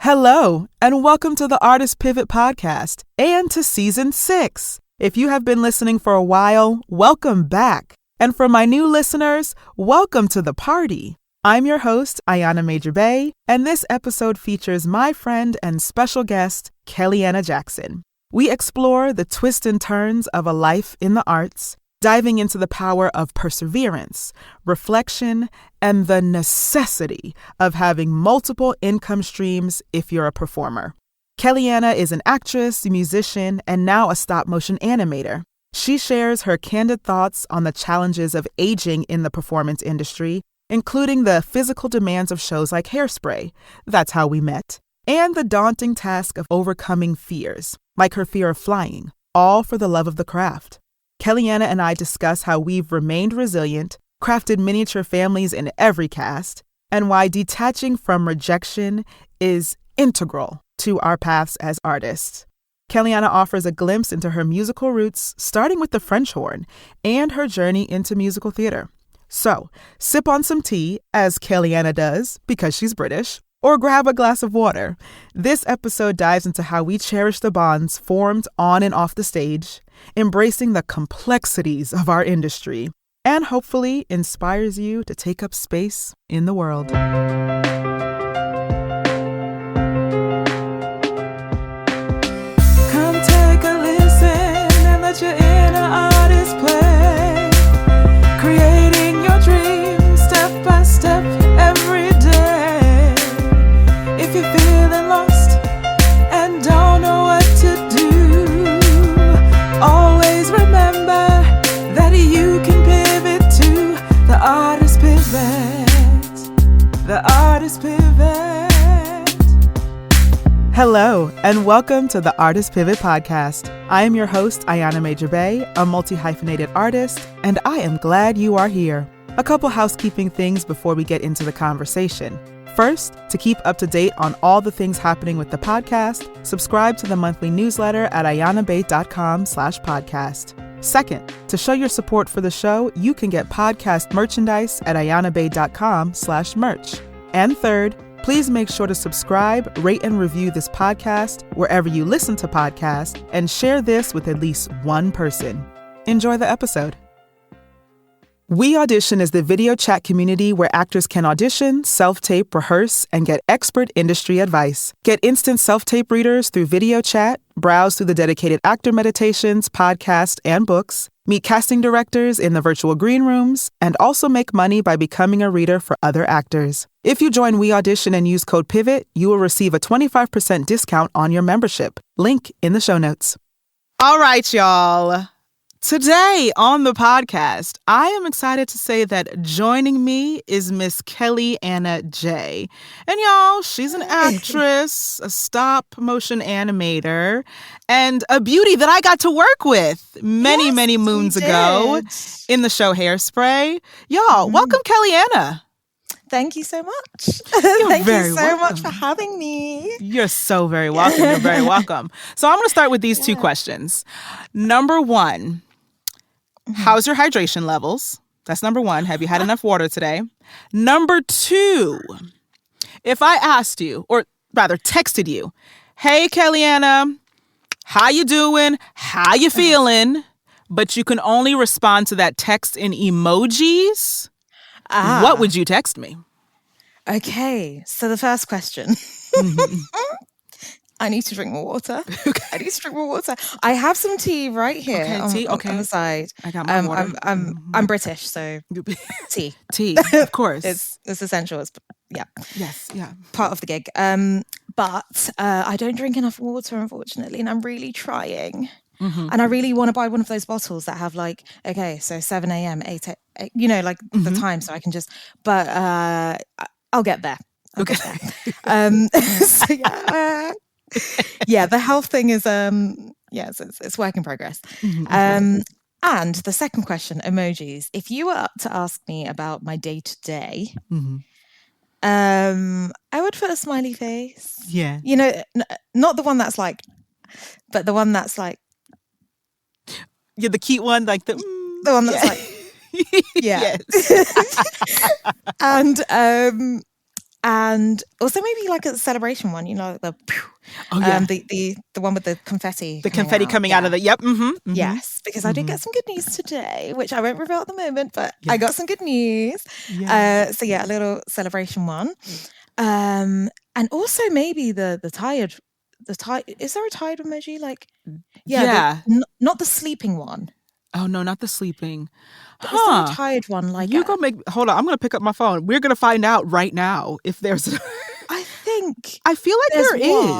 Hello, and welcome to the Artist Pivot Podcast and to Season 6. If you have been listening for a while, welcome back. And for my new listeners, welcome to the party. I'm your host, Jay, and this episode features my friend and special guest, Kellianna Jay. We explore the twists and turns of a life in the arts, diving into the power of perseverance, reflection, and the necessity of having multiple income streams if you're a performer. Kellianna is an actress, musician, and now a stop-motion animator. She shares her candid thoughts on the challenges of aging in the performance industry, including the physical demands of shows like Hairspray, that's how we met, and the daunting task of overcoming fears, like her fear of flying, all for the love of the craft. Kellianna and I discuss how we've remained resilient, crafted miniature families in every cast, and why detaching from rejection is integral to our paths as artists. Kellianna offers a glimpse into her musical roots, starting with the French horn, and her journey into musical theater. So, sip on some tea, as Kellianna does, because she's British, or grab a glass of water. This episode dives into how we cherish the bonds formed on and off the stage, embracing the complexities of our industry, and hopefully inspires you to take up space in the world. Come take a listen and let your inner artist play, creating your dreams step by step every day. If you're feeling lost and don't know what to do, always remember that you can pivot to the Artist Pivot. The Artist Pivot. Hello, and welcome to the Artist Pivot Podcast. I am your host, Kellianna Jay, a multi-hyphenated artist, and I am glad you are here. A couple housekeeping things before we get into the conversation. First, to keep up to date on all the things happening with the podcast, subscribe to the monthly newsletter at ayanabay.com/podcast. Second, to show your support for the show, you can get podcast merchandise at ayanabay.com/merch. And third, please make sure to subscribe, rate, and review this podcast wherever you listen to podcasts, and share this with at least one person. Enjoy the episode. We Audition is the video chat community where actors can audition, self-tape, rehearse, and get expert industry advice. Get instant self-tape readers through video chat, browse through the dedicated actor meditations, podcasts, and books, meet casting directors in the virtual green rooms, and also make money by becoming a reader for other actors. If you join We Audition and use code PIVOT, you will receive a 25% discount on your membership. Link in the show notes. All right, y'all. Today on the podcast, I am excited to say that joining me is Miss Kellianna Jay. And y'all, she's an actress, a stop-motion animator, and a beauty that I got to work with many moons ago in the show Hairspray. Y'all, welcome Kellianna. Thank you so much. Thank you so much for having me. You're so very welcome. You're very welcome. So I'm going to start with these two questions. Number one, how's your hydration levels? That's number one. Have you had enough water today? Number two, if I asked you, or rather texted you, hey, Kellianna, how you doing? How you feeling? But you can only respond to that text in emojis. What would you text me? Okay, so the first question. I need to drink more water. I need to drink more water. I have some tea right here on the side. I got my water. I'm British, so tea. Tea, of course. It's essential. Yes, yeah. Part of the gig. But I don't drink enough water, unfortunately, and I'm really trying. Mm-hmm. And I really want to buy one of those bottles that have like, okay, so 7 a.m., 8, the time, so I can just, but I'll get there. Okay. So yeah, the health thing is, it's work in progress. Mm-hmm. And the second question, emojis. If you were to ask me about my day-to-day, I would put a smiley face. Yeah. Not the one that's like, but the one that's like, yeah, the cute one, like the one that's like, yeah. Yes. And And also maybe like a celebration one, you know, the the one with the confetti. The confetti coming out of the Yes, because I did get some good news today, which I won't reveal at the moment, but I got some good news. So yeah, a little celebration one. And also maybe the tired is there a tired emoji? Like not the sleeping one. Oh no, not the sleeping. Is there a tired one like you gonna make hold on, I'm gonna pick up my phone. We're gonna find out right now if there's I feel like there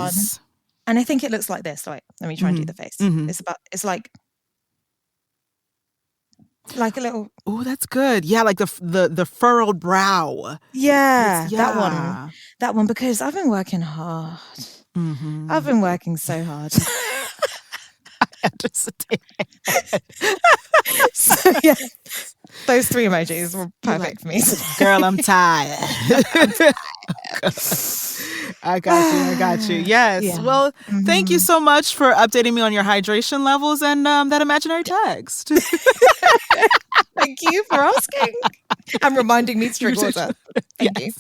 is. And I think it looks like this. Wait, let me try and do the face. It's like a little. Oh, that's good. Yeah, like the furrowed brow. Yeah, that one because I've been working hard. I've been working so hard. So yeah, those 3 emojis were perfect for me. Girl, I'm tired. I got you. Yes. Yeah. Well, thank you so much for updating me on your hydration levels and that imaginary text. Thank you for asking and reminding me to drink water. Thank you.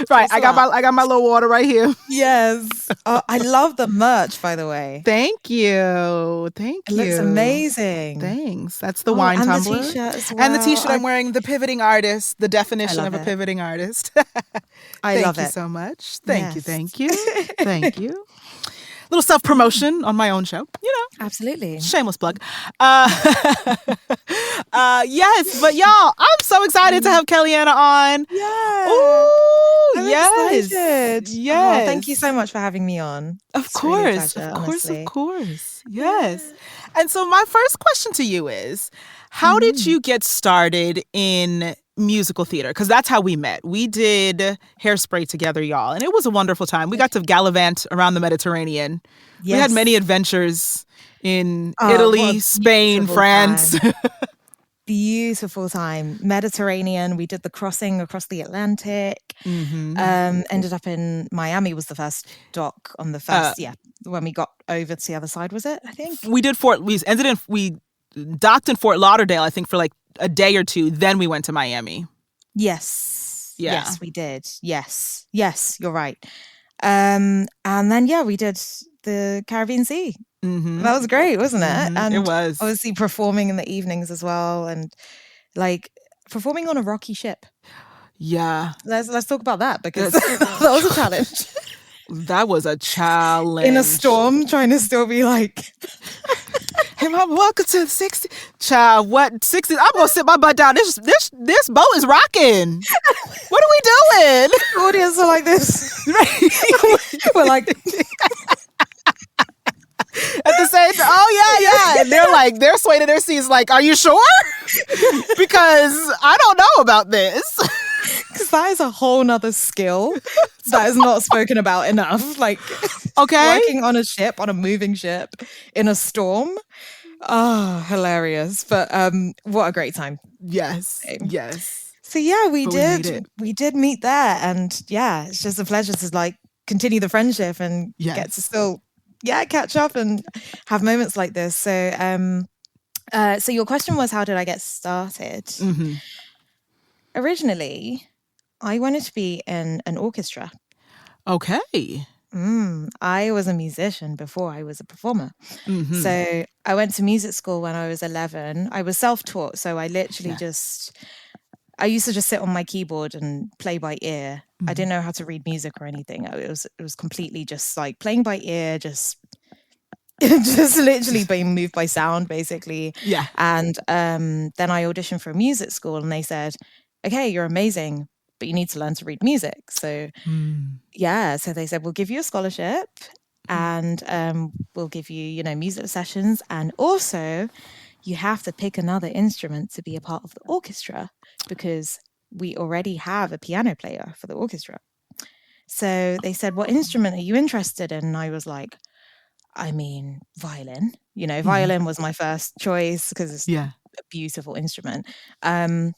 Right, I got my little water right here. Yes. Oh, I love the merch, by the way. Thank you. It looks amazing. Thanks. That's the wine tumbler. And the t-shirt as well. And the t-shirt I'm wearing, the pivoting artist, the definition of a pivoting artist. I love it. Thank you so much. Thank you. Thank you. Little self-promotion on my own show, you know. Absolutely. Shameless plug. Yes, but y'all, I'm so excited to have Kellianna on. Yes. Ooh, I'm excited. Yes. Oh, thank you so much for having me on. Of course. Yes. And so my first question to you is, how did you get started in musical theater? Because that's how we met. We did Hairspray together, y'all, and it was a wonderful time. We got to gallivant around the Mediterranean. Yes. We had many adventures in Italy, Spain, France. Beautiful time. Mediterranean. We did the crossing across the Atlantic. Ended up in Miami was the first dock on the first, when we got over to the other side, was it? I think. Yes. Yeah. Yes, we did. Yes, you're right. And then, we did the Caribbean Sea. That was great, wasn't it? And it was. Obviously performing in the evenings as well. And like performing on a rocky ship. Yeah. Let's talk about that because that was a challenge. That was a challenge. In a storm, trying to still be like... Hey, mom, welcome to 60. Child, what 60? I'm gonna sit my butt down. This boat is rocking. What are we doing? The audience are like this. We're like at the same time. Oh yeah. And they're swaying in their seats. Like, are you sure? Because I don't know about this. Because that is a whole nother skill that is not spoken about enough. Like, working on a ship, on a moving ship, in a storm. Oh, hilarious. But what a great time. Yes. So yeah, we did meet there. And yeah, it's just a pleasure to like continue the friendship and get to still catch up and have moments like this. So so your question was, how did I get started? Originally, I wanted to be in an orchestra. Okay. I was a musician before I was a performer. So I went to music school when I was 11. I was self-taught, so I literally I used to just sit on my keyboard and play by ear. I didn't know how to read music or anything. It was completely just like playing by ear, just literally being moved by sound, basically. Yeah. And then I auditioned for a music school, and they said, "Okay, you're amazing, but you need to learn to read music." So so they said, we'll give you a scholarship and we'll give you, music sessions. And also you have to pick another instrument to be a part of the orchestra because we already have a piano player for the orchestra. So they said, what instrument are you interested in? And I was like, violin. Violin was my first choice because it's a beautiful instrument. And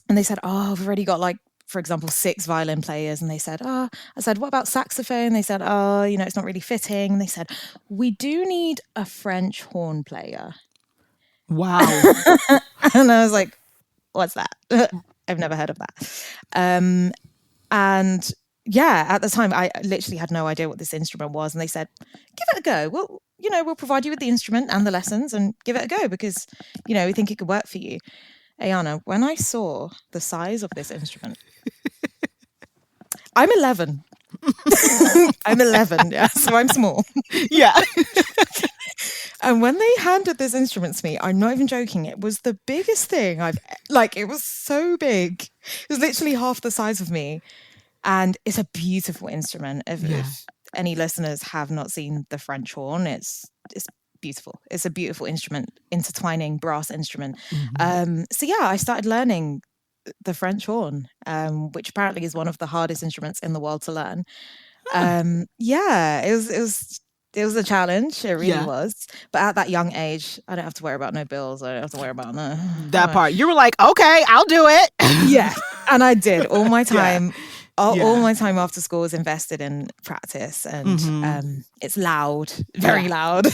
they said, I've already got for example, 6 violin players. And they said, I said, what about saxophone? They said, it's not really fitting. And they said, we do need a French horn player. Wow. And I was like, what's that? I've never heard of that. And And yeah, at the time, I literally had no idea what this instrument was. And they said, give it a go. We'll provide you with the instrument and the lessons and give it a go because, we think it could work for you. Ayana, when I saw the size of this instrument, I'm 11. I'm 11, yeah, so I'm small. Yeah. And when they handed this instrument to me, I'm not even joking, it was the biggest thing it was so big. It was literally half the size of me. And it's a beautiful instrument. If any listeners have not seen the French horn, it's beautiful. It's a beautiful instrument, intertwining brass instrument. So yeah, I started learning the French horn, which apparently is one of the hardest instruments in the world to learn. It was a challenge. It really was. But at that young age, I don't have to worry about no bills. I don't have to worry about that part. You were like, okay, I'll do it. Yeah, and I did. All my time. All my time after school was invested in practice, and it's loud, very loud.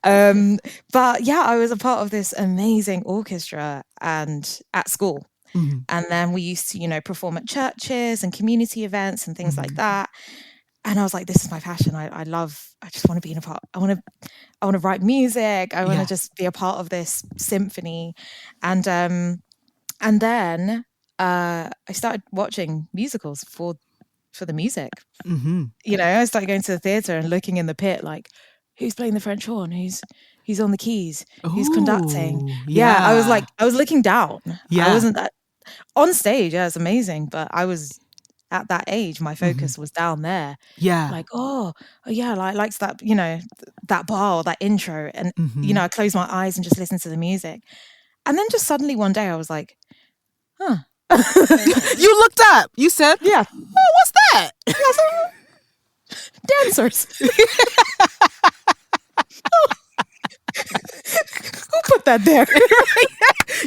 But yeah, I was a part of this amazing orchestra and at school. And then we used to, perform at churches and community events and things like that. And I was like, this is my passion. I just want to be in a part. I want to write music. I want to just be a part of this symphony. And then I started watching musicals for the music. I started going to the theatre and looking in the pit, like, who's playing the French horn? Who's on the keys? Who's conducting? Yeah, I was looking down. Yeah. I wasn't that on stage. Yeah, it's amazing. But I was at that age, my focus was down there. Yeah. Like, likes that, that bar or that intro. And, I closed my eyes and just listened to the music. And then just suddenly one day I was like, huh. You looked up. You said, yeah. Oh, what's that? Dancers. Who put that there?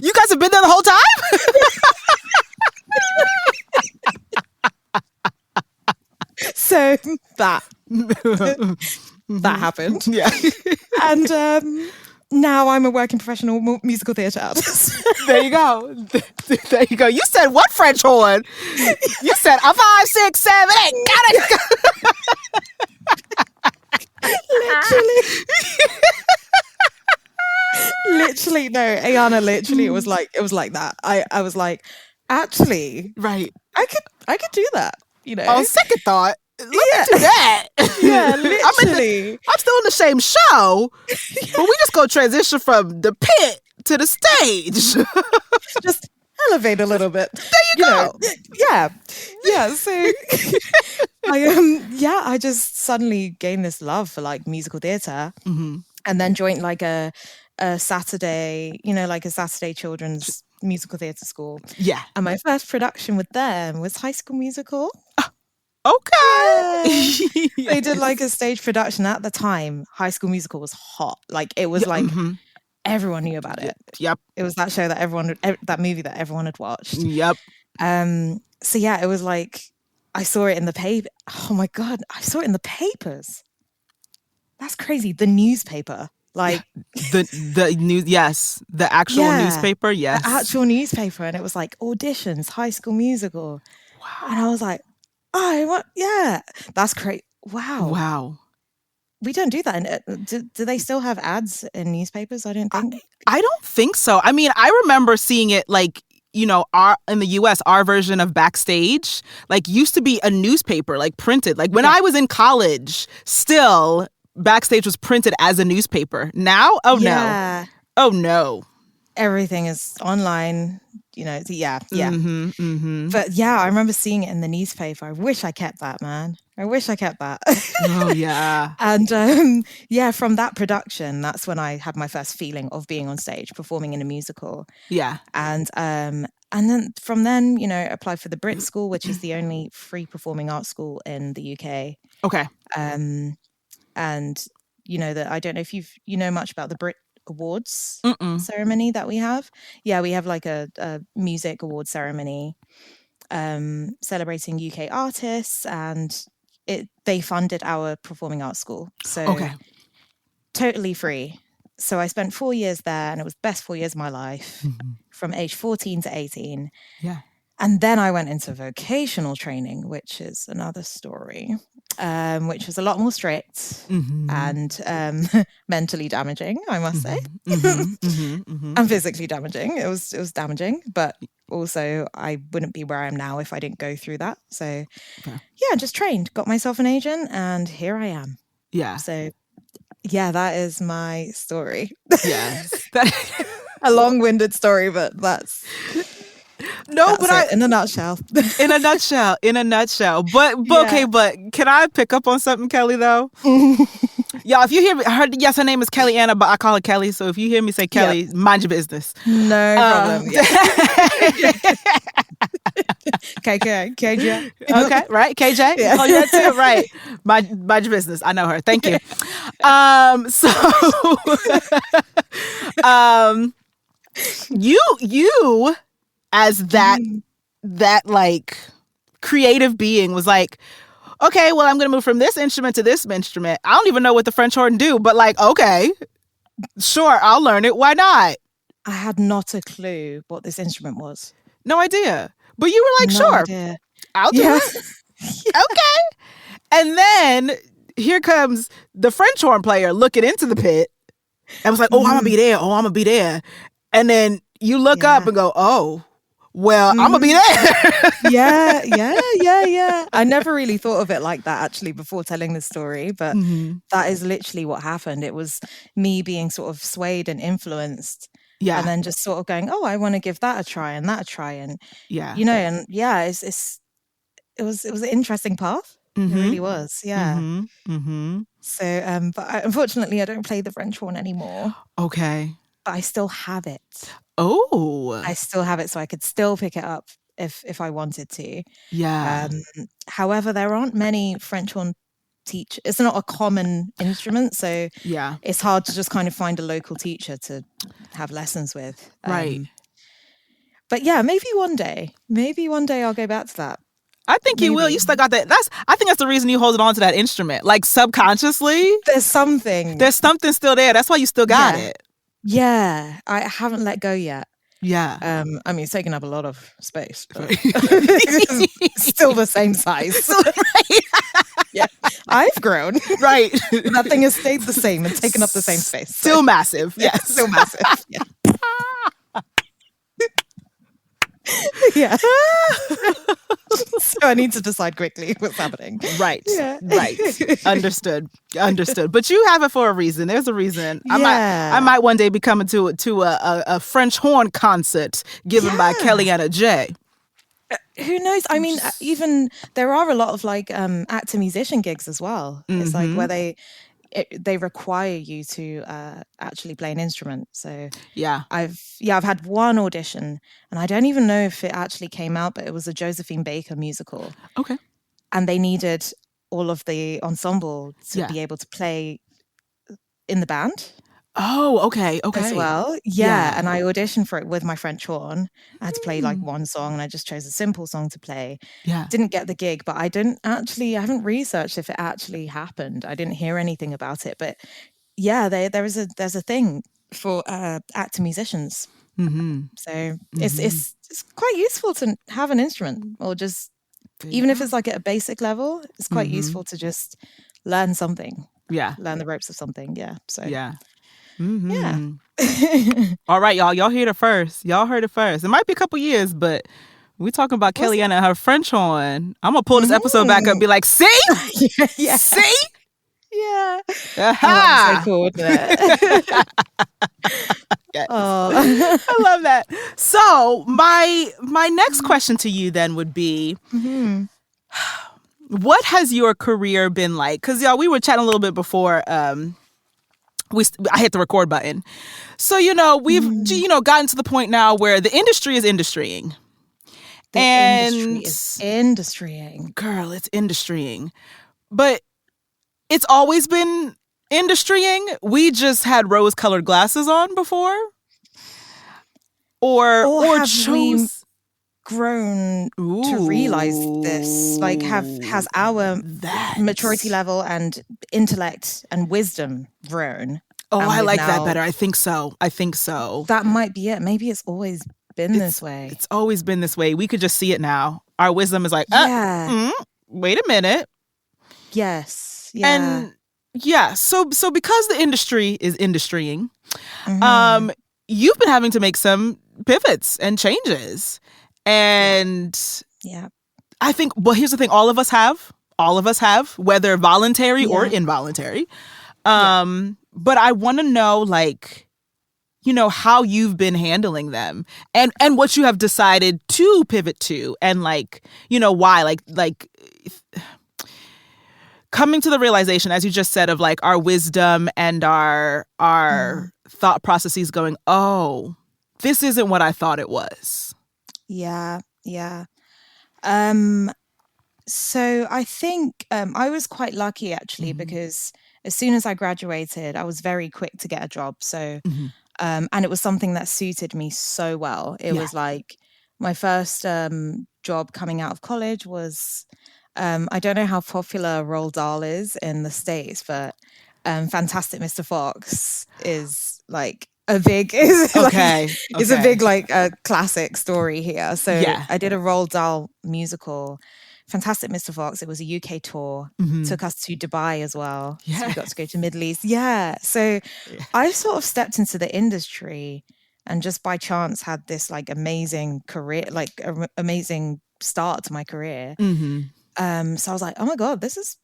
You guys have been there the whole time? So that happened. Yeah. And now I'm a working professional musical theatre artist. There you go. There you go. You said what French horn? You said a 5, 6, 7, 8. Got it. Literally, no, Ayana. Literally, it was like that. I was like, actually, right. I could do that. On second thought, let me do that. Yeah, literally. I'm still in the same show, but we just go transition from the pit to the stage. Just elevate a little bit. There you go. Yeah. So I just suddenly gained this love for like musical theatre, and then joined like a Saturday, like a Saturday children's musical theatre school. Yeah. And my first production with them was High School Musical. Okay. They did like a stage production at the time. High School Musical was hot. Like it was everyone knew about it. Yep. It was that show that that movie that everyone had watched. Yep. So yeah, it was like I saw it in the paper. Oh my God, I saw it in the papers. That's crazy. The newspaper. Like the news, yes. The actual newspaper, yes. The actual newspaper, and it was like auditions, High School Musical. Wow. And I was like, that's great. Wow. We don't do that. Do they still have ads in newspapers? I don't think. I don't think so. I mean, I remember seeing it like, in the US, our version of Backstage, like used to be a newspaper, like printed. Like when I was in college, still Backstage was printed as a newspaper. Now, no. Everything is online. Yeah. But yeah, I remember seeing it in the newspaper. I wish I kept that, man. Oh, yeah. And from that production, that's when I had my first feeling of being on stage, performing in a musical. Yeah. And then from then, applied for the Brit School, which is the only free performing arts school in the UK. Okay. And that I don't know if you know much about the Brit Awards ceremony that we have. Yeah, we have like a music award ceremony celebrating UK artists, and they funded our performing arts school. So totally free. So I spent 4 years there, and it was the best 4 years of my life, from age 14 to 18. Yeah. And then I went into vocational training, which is another story, which was a lot more strict and mentally damaging, I must say, and physically damaging. It was damaging, but also I wouldn't be where I am now if I didn't go through that. So yeah, just trained, got myself an agent, and here I am. Yeah. So yeah, that is my story. Yes. A long-winded story, but that's in a nutshell. In a nutshell. But okay, but can I pick up on something, Kelly, though? Y'all, if you hear me, her name is Kellianna, but I call her Kelly. So if you hear me say Kelly, mind your business. No problem. KJ. Okay, right? KJ? Yeah. Oh, you that too? Right. Mind your business. I know her. Thank you. You as that like creative being was like, okay, well, I'm going to move from this instrument to this instrument. I don't even know what the French horn do, but like, okay, sure, I'll learn it. Why not? I had not a clue what this instrument was. No idea. But you were like, sure, idea. I'll do it. Okay. And then here comes the French horn player looking into the pit and was like, oh, I'm going to be there. Oh, I'm going to be there. And then you look up and go, oh, well, I'm going to be there. Yeah. I never really thought of it like that, actually, before telling the story. But that is literally what happened. It was me being sort of swayed and influenced. Yeah. And then just sort of going, oh, I want to give that a try and that a try. And, it was an interesting path. It really was. Yeah. So, but unfortunately, I don't play the French horn anymore. Okay. But I still have it. Oh. I still have it, so I could still pick it up if I wanted to. Yeah. However, there aren't many French horn teachers. It's not a common instrument, so it's hard to just kind of find a local teacher to have lessons with. Right. But yeah, maybe one day I'll go back to that. I think you will. You still got that. I think that's the reason you hold on to that instrument. Like subconsciously. There's something still there. That's why you still got it. Yeah. I haven't let go yet. Yeah. I mean, it's taken up a lot of space, but it's still the same size. Yeah. I've grown. Right. That thing has stayed the same and taken up the same space. Still massive. Yes. Still massive. Yeah. Yeah. So I need to decide quickly what's happening. Right. Yeah. Right. Understood. But you have it for a reason. There's a reason. I might one day be coming to a French horn concert given by Kellianna Jay. Who knows? I mean, even there are a lot of like actor musician gigs as well. It's like where they require you to actually play an instrument. So I've had one audition, and I don't even know if it actually came out, but it was a Josephine Baker musical. Okay. And they needed all of the ensemble to be able to play in the band. Oh, okay. As well. Yeah. And I auditioned for it with my French horn. I had to play like one song, and I just chose a simple song to play. Yeah. Didn't get the gig, but I haven't researched if it actually happened. I didn't hear anything about it. But yeah, there's a thing for actor musicians. So it's quite useful to have an instrument, or just even if it's like at a basic level, it's quite useful to just learn something. Yeah. Learn the ropes of something. Yeah. So yeah. Yeah. All right, y'all. Y'all heard it first. It might be a couple years, but we talking about Kellianna and her French horn. I'm gonna pull this episode back up and be like, see? Yeah. See? Yeah. Aha! So cool, wouldn't it? Yes. Oh. I love that. So my next question to you then would be, what has your career been like? Because y'all, we were chatting a little bit before I hit the record button. So, we've, gotten to the point now where the industry is industrying. Industry is industrying. Girl, it's industrying. But it's always been industrying. We just had rose-colored glasses on before. Or have chose... we grown to realize this? Like, has our maturity level and intellect and wisdom grown? Oh, I like that better. I think so. That might be it. Maybe it's always been this way. It's always been this way. We could just see it now. Our wisdom is like, wait a minute. Yes. Yeah. And yeah, so because the industry is industrying, you've been having to make some pivots and changes. And I think, well, here's the thing, all of us have, whether voluntary or involuntary. But I want to know, like, you know, how you've been handling them and what you have decided to pivot to, and, like, you know, why, like coming to the realization, as you just said, of like our wisdom and our thought processes going, oh, this isn't what I thought it was. Yeah. So I think I was quite lucky, actually, because as soon as I graduated, I was very quick to get a job. So, and it was something that suited me so well. It was like my first job coming out of college was, I don't know how popular Roald Dahl is in the States, but Fantastic Mr. Fox is like a big, is a big like classic story here. So I did a Roald Dahl musical, Fantastic Mr. Fox. It was a UK tour, took us to Dubai as well. Yeah. So we got to go to Middle East. Yeah. So I sort of stepped into the industry and just by chance had this like amazing career, like amazing start to my career. So I was like, oh my God, this is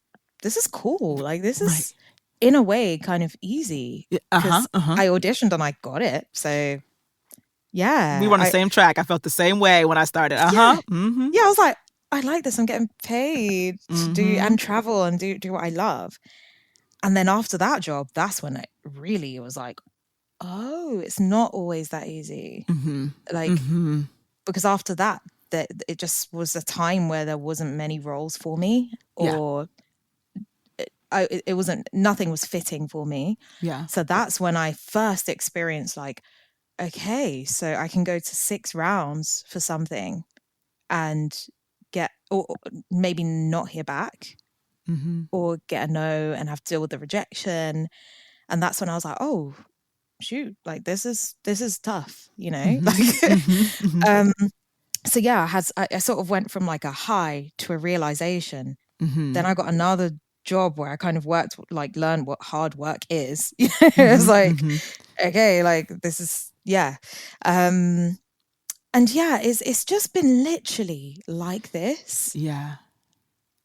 cool. Like this is in a way kind of easy. I auditioned and I got it. So yeah. We were on the same track. I felt the same way when I started. Yeah, I was like, I like this. I'm getting paid to do and travel and do what I love. And then after that job, that's when it really was like, oh, it's not always that easy. Like, because after that it just was a time where there wasn't many roles for me, or it wasn't, nothing was fitting for me. Yeah. So that's when I first experienced like, okay, so I can go to 6 rounds for something and get, or maybe not hear back, or get a no and have to deal with the rejection. And that's when I was like, oh shoot, like this is tough, you know. So yeah, I sort of went from like a high to a realization. Then I got another job where I kind of learned what hard work is. It's like, okay, like this is, and yeah, it's just been literally like this. Yeah.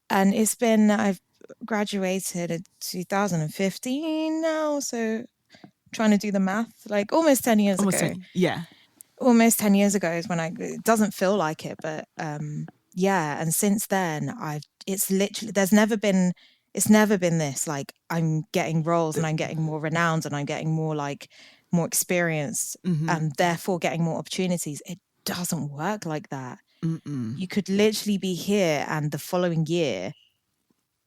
And it's been, I've graduated in 2015 now, so trying to do the math, like almost 10 years ago. Almost 10 years ago is when it doesn't feel like it, but yeah. And since then, it's literally, it's never been this, like I'm getting roles and I'm getting more renowned and I'm getting more experienced and therefore getting more opportunities. It doesn't work like that. You could literally be here and the following year,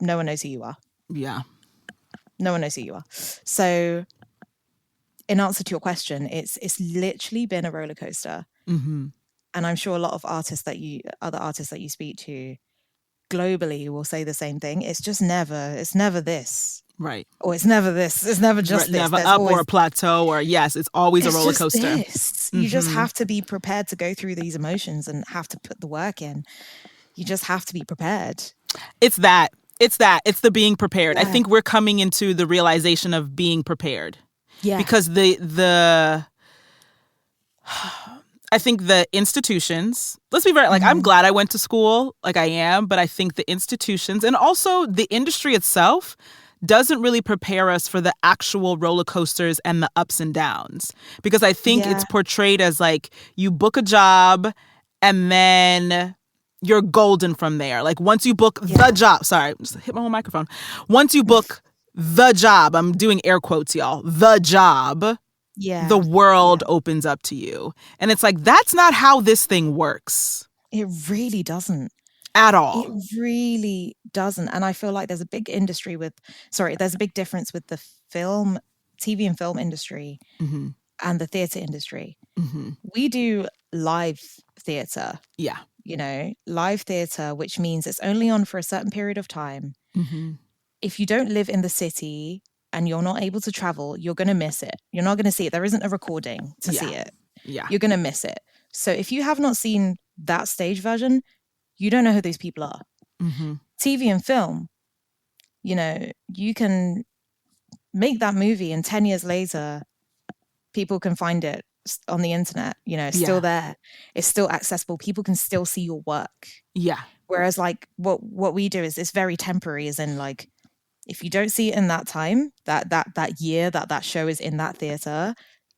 no one knows who you are. Yeah. No one knows who you are. So in answer to your question, it's literally been a roller coaster. And I'm sure a lot of other artists that you speak to globally will say the same thing. It's never this. Right. Or it's never this. It's never just this. Never up or a plateau, or yes, it's always a roller coaster. You just have to be prepared to go through these emotions and have to put the work in. You just have to be prepared. It's the being prepared. I think we're coming into the realization of being prepared. Yeah. Because I think the institutions, let's be very, like, I'm glad I went to school, like I am, but I think the institutions and also the industry itself doesn't really prepare us for the actual roller coasters and the ups and downs. Because I think it's portrayed as like you book a job and then you're golden from there. Like once you book the job, sorry, just hit my whole microphone. Once you book the job, I'm doing air quotes, y'all, the job, the world opens up to you. And it's like, that's not how this thing works. It really doesn't. At all. It really doesn't. And I feel like there's a big there's a big difference with the TV and film industry and the theatre industry. We do live theatre. Yeah. You know, live theatre, which means it's only on for a certain period of time. If you don't live in the city and you're not able to travel, you're going to miss it. You're not going to see it. There isn't a recording to see it. Yeah. You're going to miss it. So if you have not seen that stage version, you don't know who these people are. TV and film, you know, you can make that movie and 10 years later, people can find it on the internet, you know, it's still there. It's still accessible. People can still see your work. Yeah. Whereas like what we do is it's very temporary, as in like, if you don't see it in that time, that year that show is in that theater,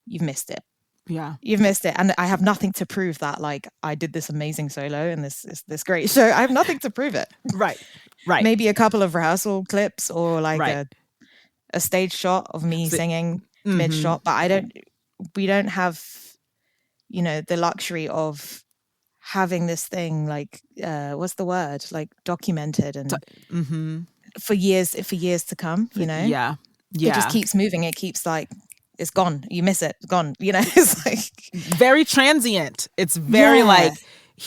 you've missed it. Yeah. You've missed it. And I have nothing to prove that like I did this amazing solo and this great show. I have nothing to prove it. Right. Right. Maybe a couple of rehearsal clips or like a stage shot of me singing mid shot, but we don't have, you know, the luxury of having this thing like what's the word, like documented and for years to come, you know. Yeah. It just keeps moving. It keeps like, it's gone, you miss it, it's gone, you know. It's like very transient. It's very like,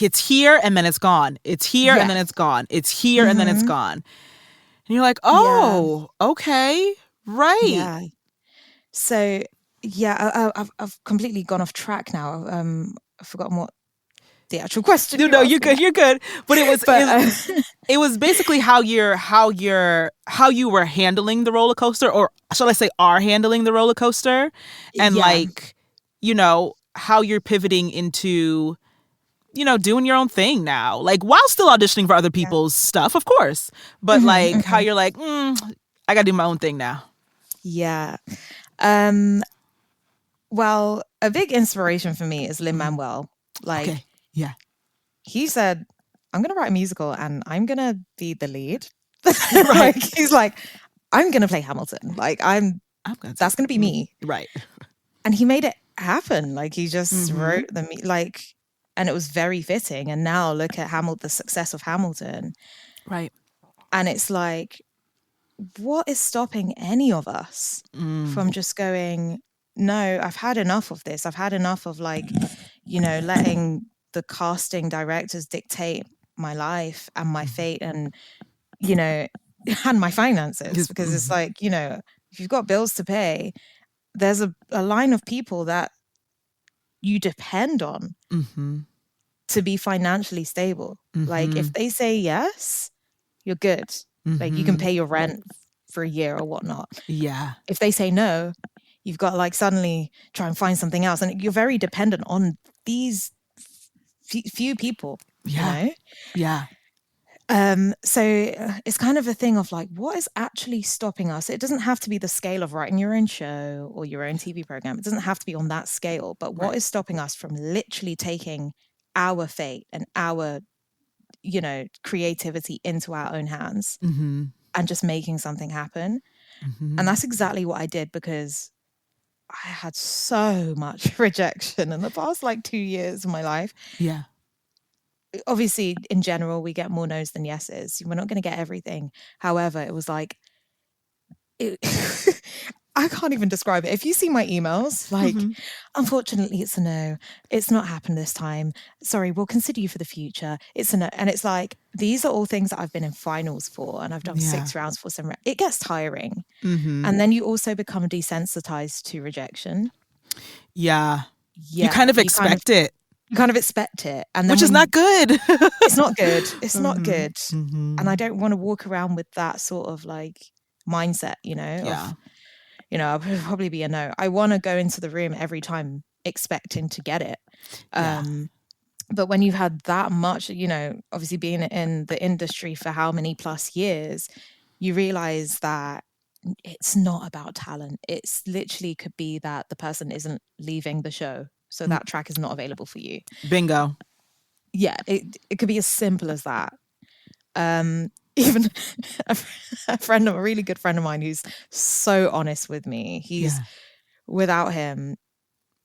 it's here and then it's gone, it's here and then it's gone, it's here and then it's gone, and you're like, oh okay, right. So I've completely gone off track now. I've forgotten what the actual question. No, you're good. But it was basically how you were handling the roller coaster, or shall I say, are handling the roller coaster, and like, you know, how you're pivoting into, you know, doing your own thing now, like while still auditioning for other people's stuff, of course, but like how you're like, I gotta do my own thing now. Yeah. Well, a big inspiration for me is Lin-Manuel. Like, he said, I'm going to write a musical and I'm going to be the lead. Like, he's like, I'm going to play Hamilton. Like, that's going to be me. Right. And he made it happen. Like, he just wrote like, and it was very fitting. And now look at the success of Hamilton. Right. And it's like, what is stopping any of us from just going, no, I've had enough of this. I've had enough of like, you know, letting the casting directors dictate my life and my fate and, you know, and my finances. Because it's like, you know, if you've got bills to pay, there's a line of people that you depend on to be financially stable. Like if they say yes, you're good. Like you can pay your rent for a year or whatnot. Yeah. If they say no, you've got to like suddenly try and find something else. And you're very dependent on these few people, you know? Yeah. So it's kind of a thing of like, what is actually stopping us? It doesn't have to be the scale of writing your own show or your own TV program. It doesn't have to be on that scale. But what is stopping us from literally taking our fate and our, you know, creativity into our own hands and just making something happen? And that's exactly what I did, because I had so much rejection in the past like 2 years of my life. Yeah. Obviously, in general, we get more no's than yeses. We're not going to get everything. However, it was like, I can't even describe it. If you see my emails, like, unfortunately, it's a no. It's not happened this time. Sorry, we'll consider you for the future. It's a no. And it's like, these are all things that I've been in finals for, and I've done 6 rounds for some. It gets tiring. And then you also become desensitized to rejection. Yeah. You kind of expect it. You kind of expect it. And then which is not good. It's not good. It's not good. And I don't want to walk around with that sort of like mindset, you know? Yeah. You know, I'll probably be a no. I want to go into the room every time expecting to get it. But when you've had that much, you know, obviously being in the industry for how many plus years, you realize that it's not about talent. It's literally could be that the person isn't leaving the show, so that track is not available for you. Bingo. Yeah, it could be as simple as that. Even a really good friend of mine who's so honest with me. He's without him.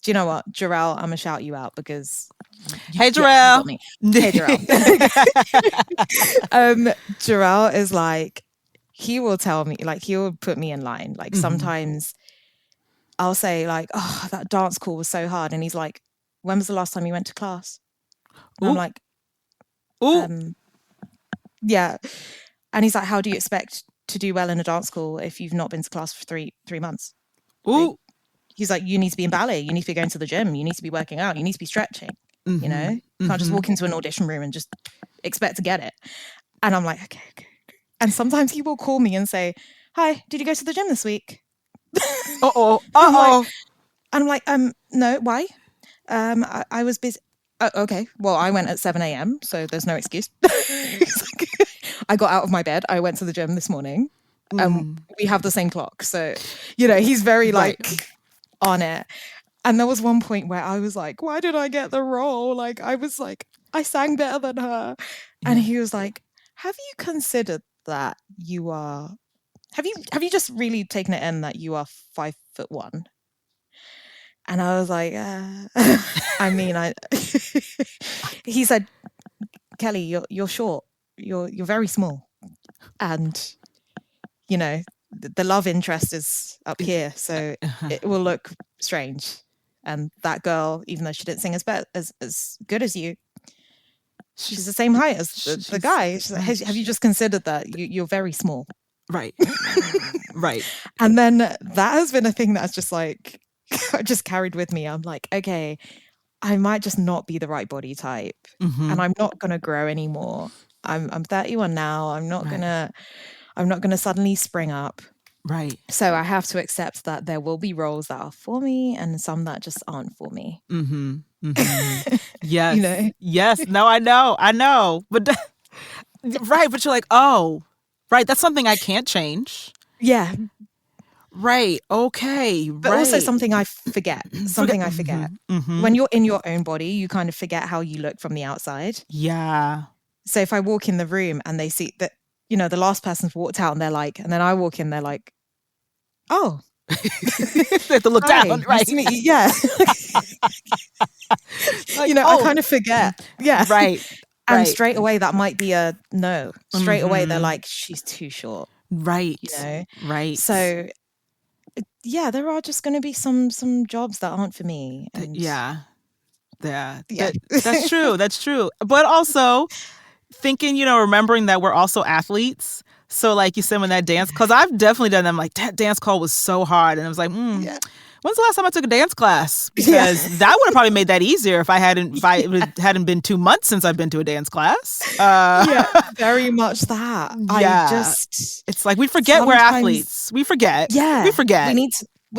Do you know what, Jarrell? I'm gonna shout you out because hey, Jarrell. Hey, Jarrell. Jarrell is like, he will tell me, like, he will put me in line. Like sometimes I'll say like, oh, that dance call was so hard, and he's like, when was the last time you went to class? And I'm like, yeah. And he's like, how do you expect to do well in a dance school if you've not been to class for three months? Ooh. He's like, you need to be in ballet. You need to be going to the gym. You need to be working out. You need to be stretching. you know? You can't just walk into an audition room and just expect to get it. And I'm like, okay. And sometimes he will call me and say, hi, did you go to the gym this week? I'm like, no, why? I was busy. Okay, well, I went at 7 a.m., so there's no excuse. I got out of my bed. I went to the gym this morning. We have the same clock. So, he's very on it. And there was one point where I was like, why did I get the role? Like, I was like, I sang better than her. And he was like, have you considered that you are, have you just really taken it in that you are 5'1"? And I was like, he said, Kelly, you're short. You're very small. And, the love interest is up here. So it will look strange. And that girl, even though she didn't sing as good as you, she's the same height as the guy. She's like, have you just considered that you're very small? Right. Right. And then that has been a thing that's just like, I just carried with me. I'm like, okay, I might just not be the right body type, and I'm not gonna grow anymore. I'm 31 now. I'm not gonna suddenly spring up. Right. So I have to accept that there will be roles that are for me and some that just aren't for me. Yes. Yes. No, I know. But right. But you're like, oh, right. That's something I can't change. Yeah. Right. Okay. But also something I forget. Something I forget. When you're in your own body, you kind of forget how you look from the outside. Yeah. So if I walk in the room and they see that, the last person's walked out and they're like, and then I walk in, they're like, oh. They have to look down, right? Nice to meet you. Yeah. I kind of forget. Yeah. Right. And straight away, that might be a no. Straight away, they're like, she's too short. Right. Right. So, yeah, there are just going to be some jobs that aren't for me. And That's true. That's true. But also thinking, remembering that we're also athletes. So like you said, when that dance, because I've definitely done them, like that dance call was so hard. And I was like, when's the last time I took a dance class? Because that would have probably made that easier if it hadn't been 2 months since I've been to a dance class. Very much that. It's like we forget we're athletes. We forget. Yeah. We forget. We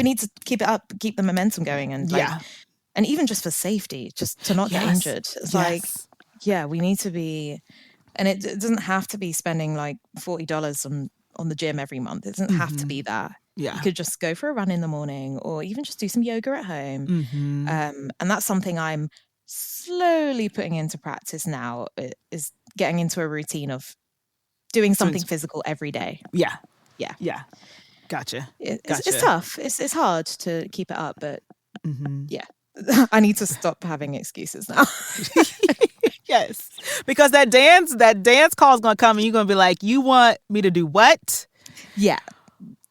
need to keep it up, keep the momentum going. And and even just for safety, just to not get injured. It's like, we need to be, and it doesn't have to be spending like $40 on the gym every month. It doesn't have to be that. Yeah. You could just go for a run in the morning or even just do some yoga at home. And that's something I'm slowly putting into practice now, is getting into a routine of doing something physical every day. Yeah. Gotcha. It's tough. It's hard to keep it up, but I need to stop having excuses now. Yes. Because that dance call is going to come and you're going to be like, you want me to do what? Yeah.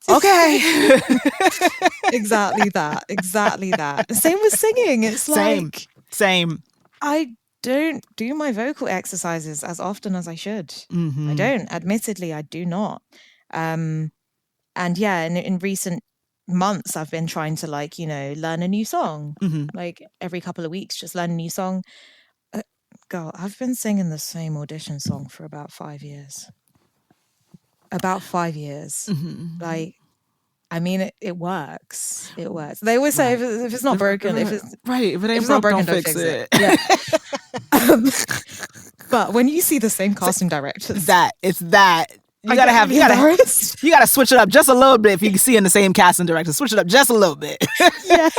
Okay. Exactly that. Same with singing. It's like same. I don't do my vocal exercises as often as I should. I don't. Admittedly, I do not. And in recent months, I've been trying to learn a new song. Like every couple of weeks, just learn a new song. Girl, I've been singing the same audition song for about 5 years. Like, I mean, it works. It works. They always say if it's not broken, if it ain't broken, don't fix it. Yeah. But when you see the same casting directors, it's that. You gotta switch it up just a little bit if you can see in the same casting director. Switch it up just a little bit. Yeah.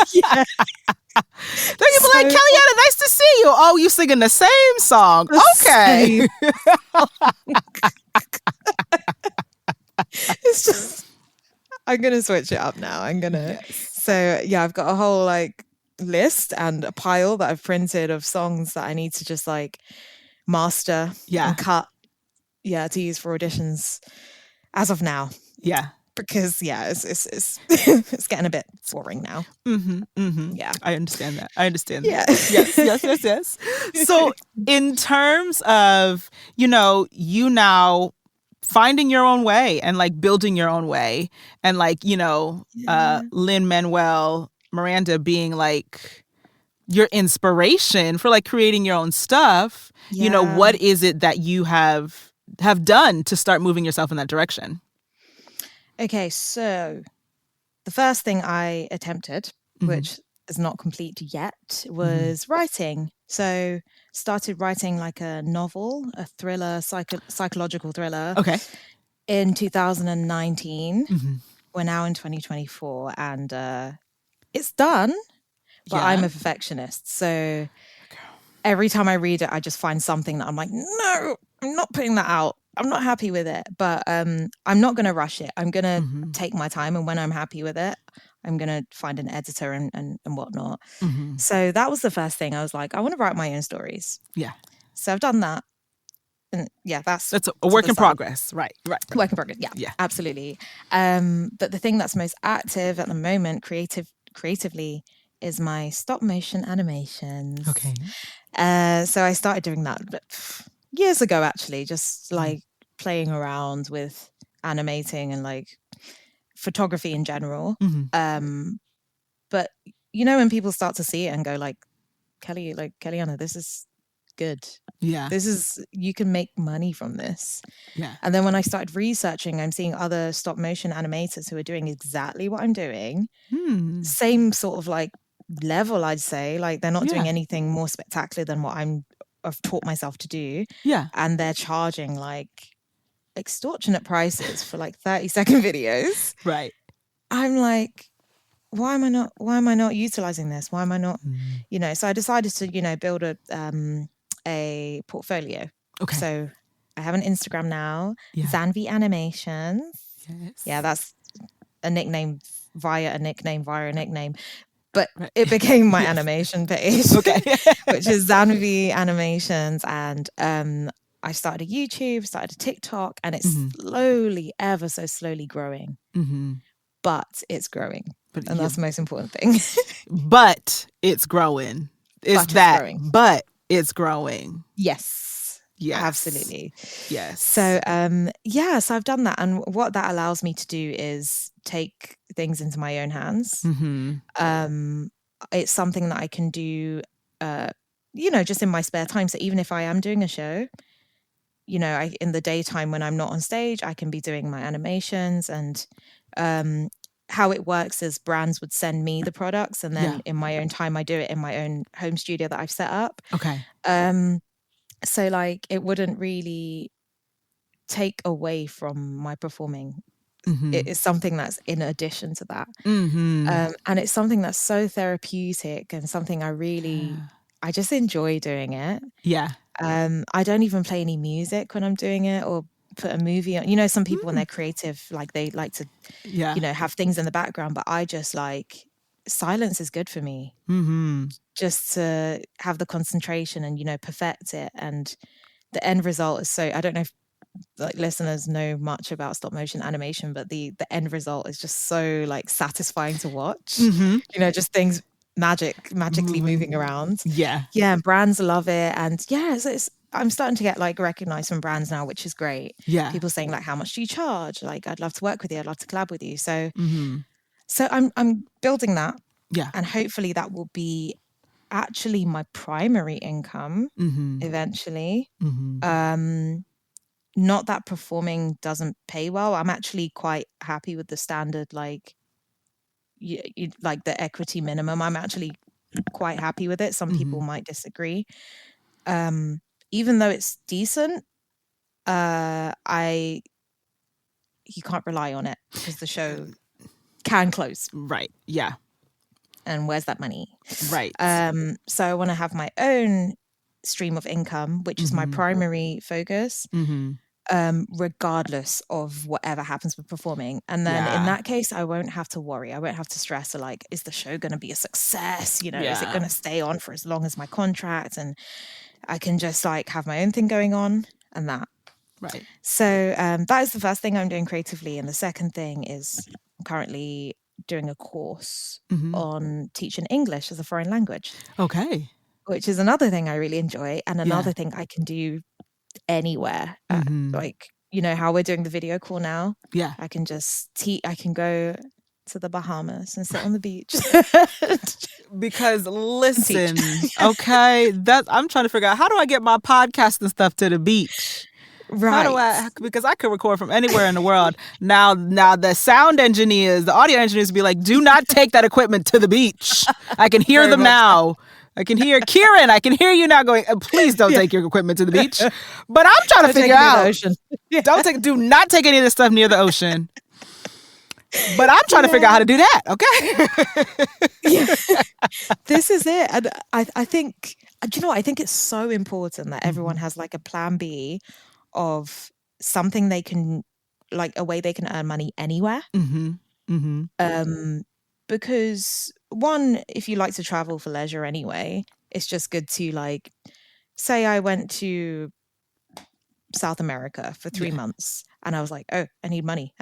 Then you be like, Kellianna, nice to see you. Oh, you singing the same song. Okay. It's just, I'm gonna switch it up now. So I've got a whole list and a pile that I've printed of songs that I need to just master and cut. To use for auditions as of now. Yeah. Because it's it's getting a bit boring now. Yeah. I understand that. Yeah. Yes. So in terms of, you now finding your own way and building your own way and Lin-Manuel Miranda being your inspiration for like creating your own stuff, you know, what is it that you have done to start moving yourself in that direction? Okay, so the first thing I attempted, which is not complete yet, was writing. So started writing like a novel, a thriller, psychological thriller. Okay. In 2019. We're now in 2024, and it's done. But I'm a perfectionist, so every time I read it, I just find something that I'm like, no, I'm not putting that out. I'm not happy with it, but I'm not going to rush it. I'm going to take my time, and when I'm happy with it, I'm going to find an editor and whatnot. So that was the first thing. I was like, I want to write my own stories. Yeah. So I've done that. And yeah, that's a work in progress. Right. Work in progress. Yeah, absolutely. But the thing that's most active at the moment, creatively, is my stop motion animations. Okay. So I started doing that years ago, actually, just like playing around with animating and like photography in general. But you know, when people start to see it and go like, Kellianna, this is good. Yeah. You can make money from this. Yeah. And then when I started researching, I'm seeing other stop motion animators who are doing exactly what I'm doing. Same sort of like level, I'd say. Like they're not doing anything more spectacular than what I've taught myself to do. Yeah. And they're charging like extortionate prices for like 30-second videos. Right. I'm like, why am I not utilizing this? Why am I not, you know? So I decided to, you know, build a portfolio. Okay. So I have an Instagram now, Zanvi Animations. Yes. Yeah, that's a nickname via a nickname. But it became my animation page, which is Zanvi Animations. And I started a YouTube, started a TikTok, and it's slowly, ever so slowly growing. But it's growing. And that's the most important thing. But it's growing. But it's growing. Yes. Yes. Absolutely. Yes. So, so I've done that. And what that allows me to do is take things into my own hands. It's something that I can do, you know, just in my spare time. So even if I am doing a show, you know, in the daytime when I'm not on stage, I can be doing my animations. And how it works is brands would send me the products, and then in my own time, I do it in my own home studio that I've set up. Okay. So like it wouldn't really take away from my performing. It is something that's in addition to that. And it's something that's so therapeutic and something I just enjoy doing it. Yeah. I don't even play any music when I'm doing it or put a movie on. You know, some people when they're creative, like they like to, you know, have things in the background, but I just like silence is good for me. Just to have the concentration and, you know, perfect it. And the end result is so, I don't know if like listeners know much about stop motion animation, but the end result is just so like satisfying to watch. You know, just things magically moving around. Yeah. And brands love it. And I'm starting to get like recognized from brands now, which is great. Yeah. People saying like, how much do you charge? Like, I'd love to work with you. I'd love to collab with you. So, so I'm building that. Yeah. And hopefully that will be actually my primary income eventually. Not that performing doesn't pay well. I'm actually quite happy with the standard, like, like the equity minimum. I'm actually quite happy with it. Some people might disagree. Even though it's decent, you can't rely on it because the show can close. Right. Yeah. And where's that money? Right. So I want to have my own stream of income, which is my primary focus, regardless of whatever happens with performing. And then in that case, I won't have to worry. I won't have to stress. Like, is the show going to be a success? You know, is it going to stay on for as long as my contract? And I can just like have my own thing going on and that. Right. So that is the first thing I'm doing creatively. And the second thing is I'm currently doing a course on teaching English as a foreign language. Okay. Which is another thing I really enjoy, and another thing I can do anywhere. Like, you know how we're doing the video call now? Yeah. I can just I can go to the Bahamas and sit on the beach. Because listen, okay, I'm trying to figure out, how do I get my podcast and stuff to the beach? Right. Because I could record from anywhere in the world. Now the sound engineers, the audio engineers be like, do not take that equipment to the beach. I can hear them now. I can hear Kieran. I can hear you now going, please don't take your equipment to the beach. But I'm trying to figure out. Do not take any of this stuff near the ocean. But I'm trying to figure out how to do that. Okay. This is it. And I think, do you know what? I think it's so important that everyone has like a plan B of something they can, like a way they can earn money anywhere. Because one, if you like to travel for leisure anyway, it's just good to, like, say I went to South America for 3 months and I was like, oh, I need money.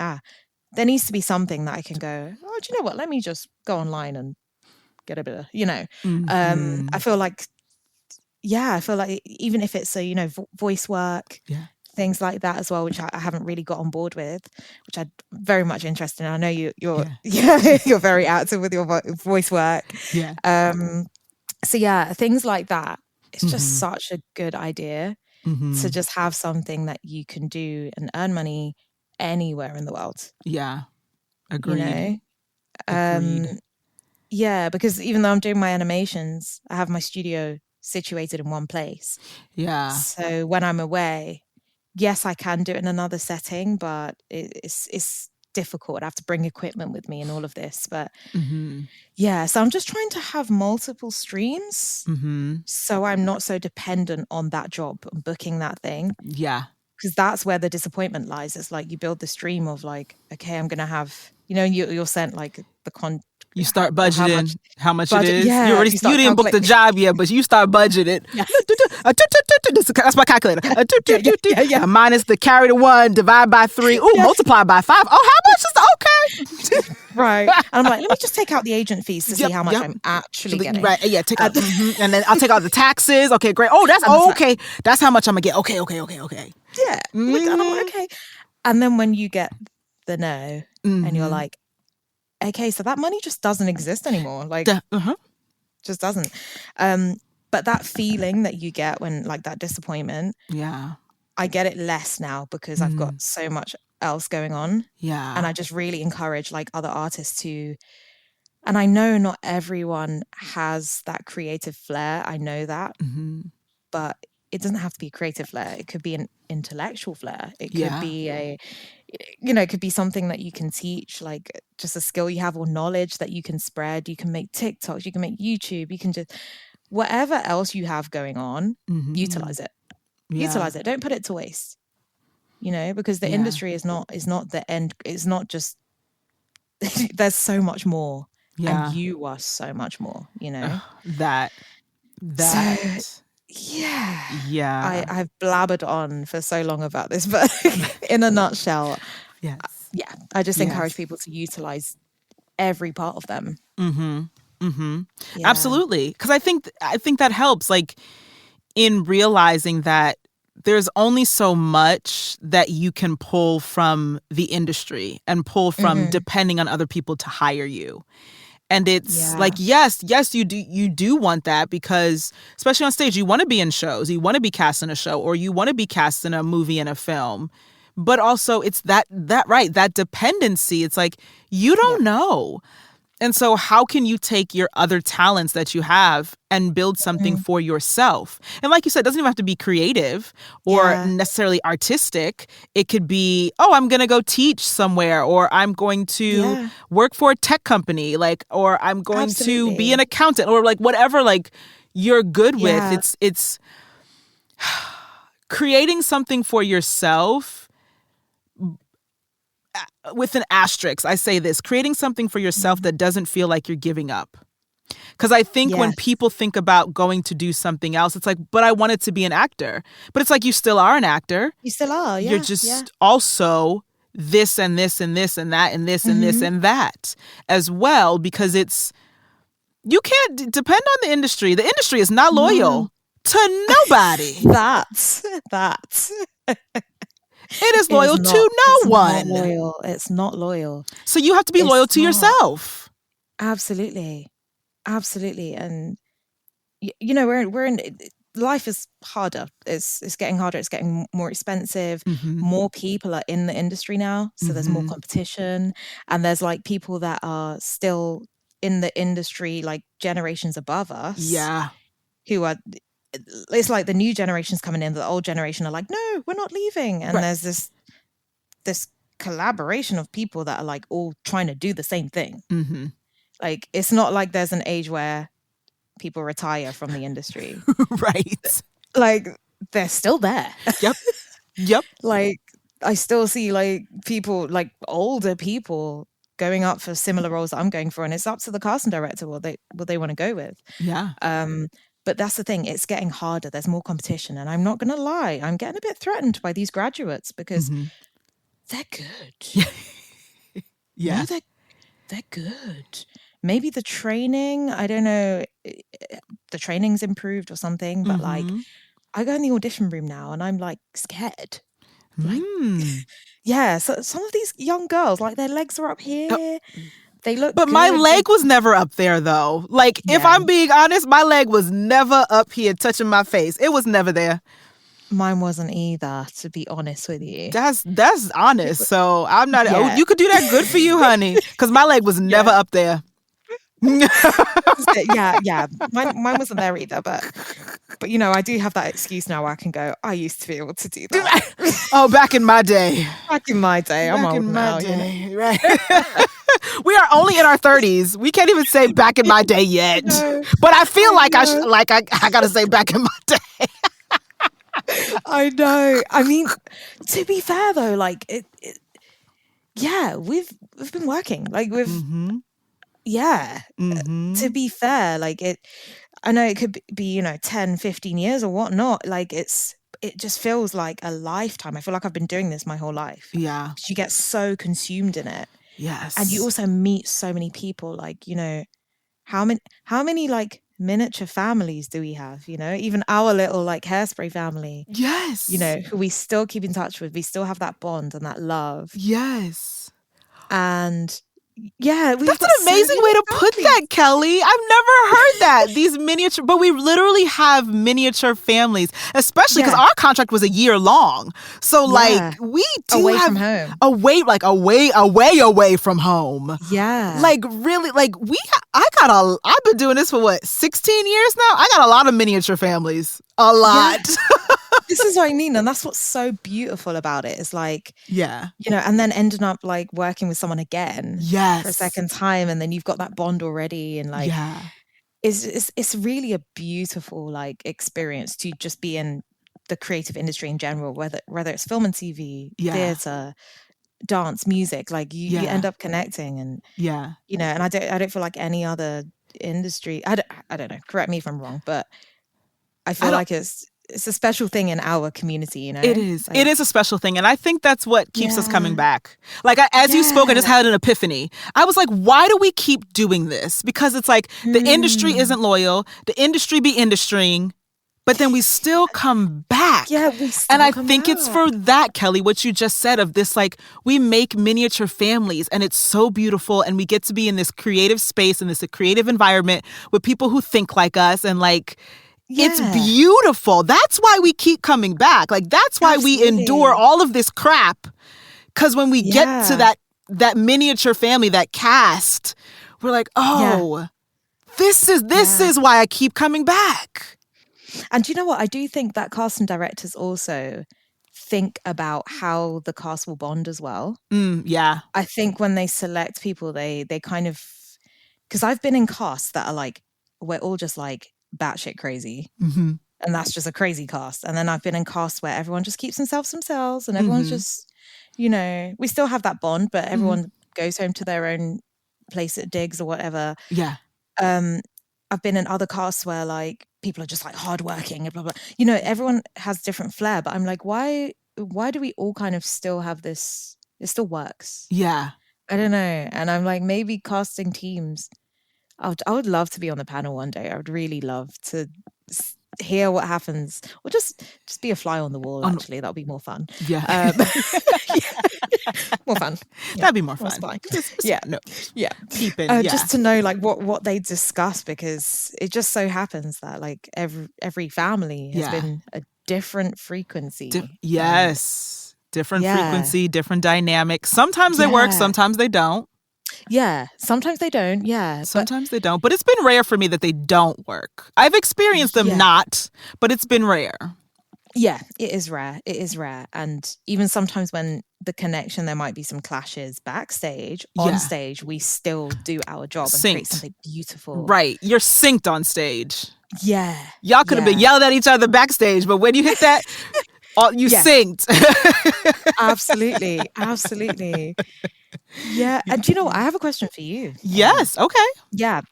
There needs to be something that I can go, oh, do you know what? Let me just go online and get a bit of, I feel like even if it's a, voice work, things like that as well, which I haven't really got on board with, which I'm very much interested in. I know you're you're very active with your voice work. So things like that. It's just such a good idea to just have something that you can do and earn money anywhere in the world. Yeah. Agreed. Because even though I'm doing my animations, I have my studio situated in one place. So when I'm away, yes, I can do it in another setting, but it's difficult. I have to bring equipment with me and all of this. But so I'm just trying to have multiple streams so I'm not so dependent on that job and booking that thing. Because that's where the disappointment lies. It's like you build the stream of like, okay, I'm going to have, you're sent like the you start budgeting how much it is. Yeah, you didn't book the job yet, but you start budgeting. That's my calculator. Minus the carry to 1, divide by 3. Ooh, multiply by 5. Oh, how much is okay? Right. And I'm like, let me just take out the agent fees to see how much I'm actually getting. Right. Yeah. Take out, and then I'll take out the taxes. Okay, great. Oh, that's okay. That's how much I'm gonna get. Okay. Yeah. And I'm like, okay. And then when you get the no, and you're like, okay, so that money just doesn't exist anymore. Like, just doesn't. But that feeling that you get when, like, that disappointment, I get it less now because I've got so much else going on. And I just really encourage, like, other artists to, and I know not everyone has that creative flair. I know that. But it doesn't have to be a creative flair. It could be an intellectual flair. It could be it could be something that you can teach, like just a skill you have or knowledge that you can spread. You can make TikToks, you can make YouTube, you can just, whatever else you have going on, utilize it. Utilize it. Don't put it to waste. Because the industry is not the end. It's not just, there's so much more. And you are so much more, That. I've blabbered on for so long about this, but in a nutshell, I just encourage people to utilize every part of them. Absolutely, because I think that helps, like, in realizing that there's only so much that you can pull from the industry and pull from depending on other people to hire you. And it's like, yes, you do want that, because especially on stage, you want to be in shows, you want to be cast in a show, or you want to be cast in a movie and a film. But also it's that dependency. It's like, you don't know. And so how can you take your other talents that you have and build something for yourself? And like you said, it doesn't even have to be creative or necessarily artistic. It could be, oh, I'm going to go teach somewhere, or I'm going to work for a tech company, like, or I'm going to be an accountant, or like whatever, like, you're good with. It's creating something for yourself. With an asterisk, I say this, creating something for yourself that doesn't feel like you're giving up. Because I think when people think about going to do something else, it's like, but I wanted to be an actor. But it's like, you still are an actor. You still are, You're just also this and this and this and that and this and this and that as well, because you can't depend on the industry. The industry is not loyal to nobody. That's. It is It is loyal not. to It's no not one. loyal. It's not loyal. So you have to be It's loyal to not. yourself. Absolutely. Absolutely. And we're in life is harder. It's getting harder. It's getting more expensive. Mm-hmm. More people are in the industry now, so there's more Mm-hmm. competition, and there's like people that are still in the industry like generations above us Yeah. who are, it's like the new generation's coming in, the old generation are like, no, we're not leaving, and Right. there's this collaboration of people that are like all trying to do the same thing. Mm-hmm. Like, it's not like there's an age where people retire from the industry. Right. Like, they're still there. Yep. Yep. Like, I still see like people, like older people going up for similar roles that I'm going for, and it's up to the casting director what they want to go with. Yeah. But that's the thing, it's getting harder. There's more competition, and I'm not gonna lie, I'm getting a bit threatened by these graduates because Mm-hmm. they're good. Yeah. No, they're good. Maybe the training, I don't know, the training's improved or something, but like, Mm-hmm. I go in the audition room now and I'm like scared. Like, Mm. yeah, so some of these young girls, like their legs are up here. They look But good. my leg was never up there, though. Like, if Yeah. I'm being honest, my leg was never up here touching my face. It was never there. Mine wasn't either, to be honest with you. That's honest. So I'm not. Yeah. Oh, you could do that. Good for you, honey. Because my leg was never up there. Yeah. Mine wasn't there either, but I do have that excuse now where I can go, I used to be able to do that. Oh, back in my day. Back in my day. I'm Back old in now. my day. Right. We are only in our 30s. We can't even say back in my day yet. know. But I feel like know. I gotta say back in my day. I know. I mean, to be fair though, like yeah, we've been working. Like Mm-hmm. yeah. Mm-hmm. To be fair, like I know it could be 10, 15 years or whatnot. Like it just feels like a lifetime. I feel like I've been doing this my whole life. Yeah. You get so consumed in it. Yes. And you also meet so many people, like, how many like miniature families do we have? Even our little like Hairspray family, Yes. who we still keep in touch with. We still have that bond and that love. Yes. And yeah, that's an amazing way to put that, Kelly. I've never heard that. These miniature, but we literally have miniature families, especially because our contract was a year long. So like we do away have from home. away from home. Yeah. Like really, like I've been doing this for what, 16 years now? I got a lot of miniature families. A lot. Yeah. This is what I mean. And that's what's so beautiful about it. Is like, and then ending up like working with someone again for a second time. And then you've got that bond already. And like, it's really a beautiful like experience to just be in the creative industry in general, whether it's film and TV, theatre, dance, music, like you end up connecting. And, and I don't feel like any other industry, I don't know, correct me if I'm wrong, but I feel like it's a special thing in our community, It is. Like, it is a special thing. And I think that's what keeps us coming back. Like, as you spoke, I just had an epiphany. I was like, why do we keep doing this? Because it's like the industry isn't loyal. The industry be industrying. But then we still come back. Yeah, we still And I come think back. it's for that, Kelly, what you just said of this, like, we make miniature families and it's so beautiful. And we get to be in this creative space and this creative environment with people who think like us and like, it's beautiful. That's why we keep coming back. Like, that's why we endure all of this crap. Because when we get to that miniature family, that cast, we're like, this is why I keep coming back. And do you know what? I do think that casting directors also think about how the cast will bond as well. Yeah. I think when they select people, they kind of, because I've been in casts that are like, we're all just like, batshit crazy, and that's just a crazy cast. And then I've been in casts where everyone just keeps themselves and everyone's just, we still have that bond, but everyone goes home to their own place at digs or whatever. Yeah. I've been in other casts where like people are just like hardworking and blah blah. Everyone has different flair, but I'm like, why do we all kind of still have this? It still works. Yeah. I don't know, and I'm like, maybe casting teams. I would love to be on the panel one day. I would really love to hear what happens, or just be a fly on the wall. Actually, that'll be more fun. Yeah. More fun. Yeah. That'd be more fun. Spy. Yeah. No. Yeah. Peeping. Just to know like what they discuss, because it just so happens that like every family has been a different frequency. Yes. Different frequency, different dynamic. Sometimes they work, sometimes they don't. Yeah, sometimes they don't. Yeah, sometimes they don't. But it's been rare for me that they don't work. I've experienced them not, but it's been rare. Yeah, it is rare. It is rare. And even sometimes when the connection, there might be some clashes backstage. On stage, we still do our job and create something beautiful. Right. You're synced on stage. Yeah. Y'all could have been yelling at each other backstage, but when you hit that, you synced. Absolutely. Absolutely. Yeah. And do you know what? I have a question for you. Yes. Okay. Yeah.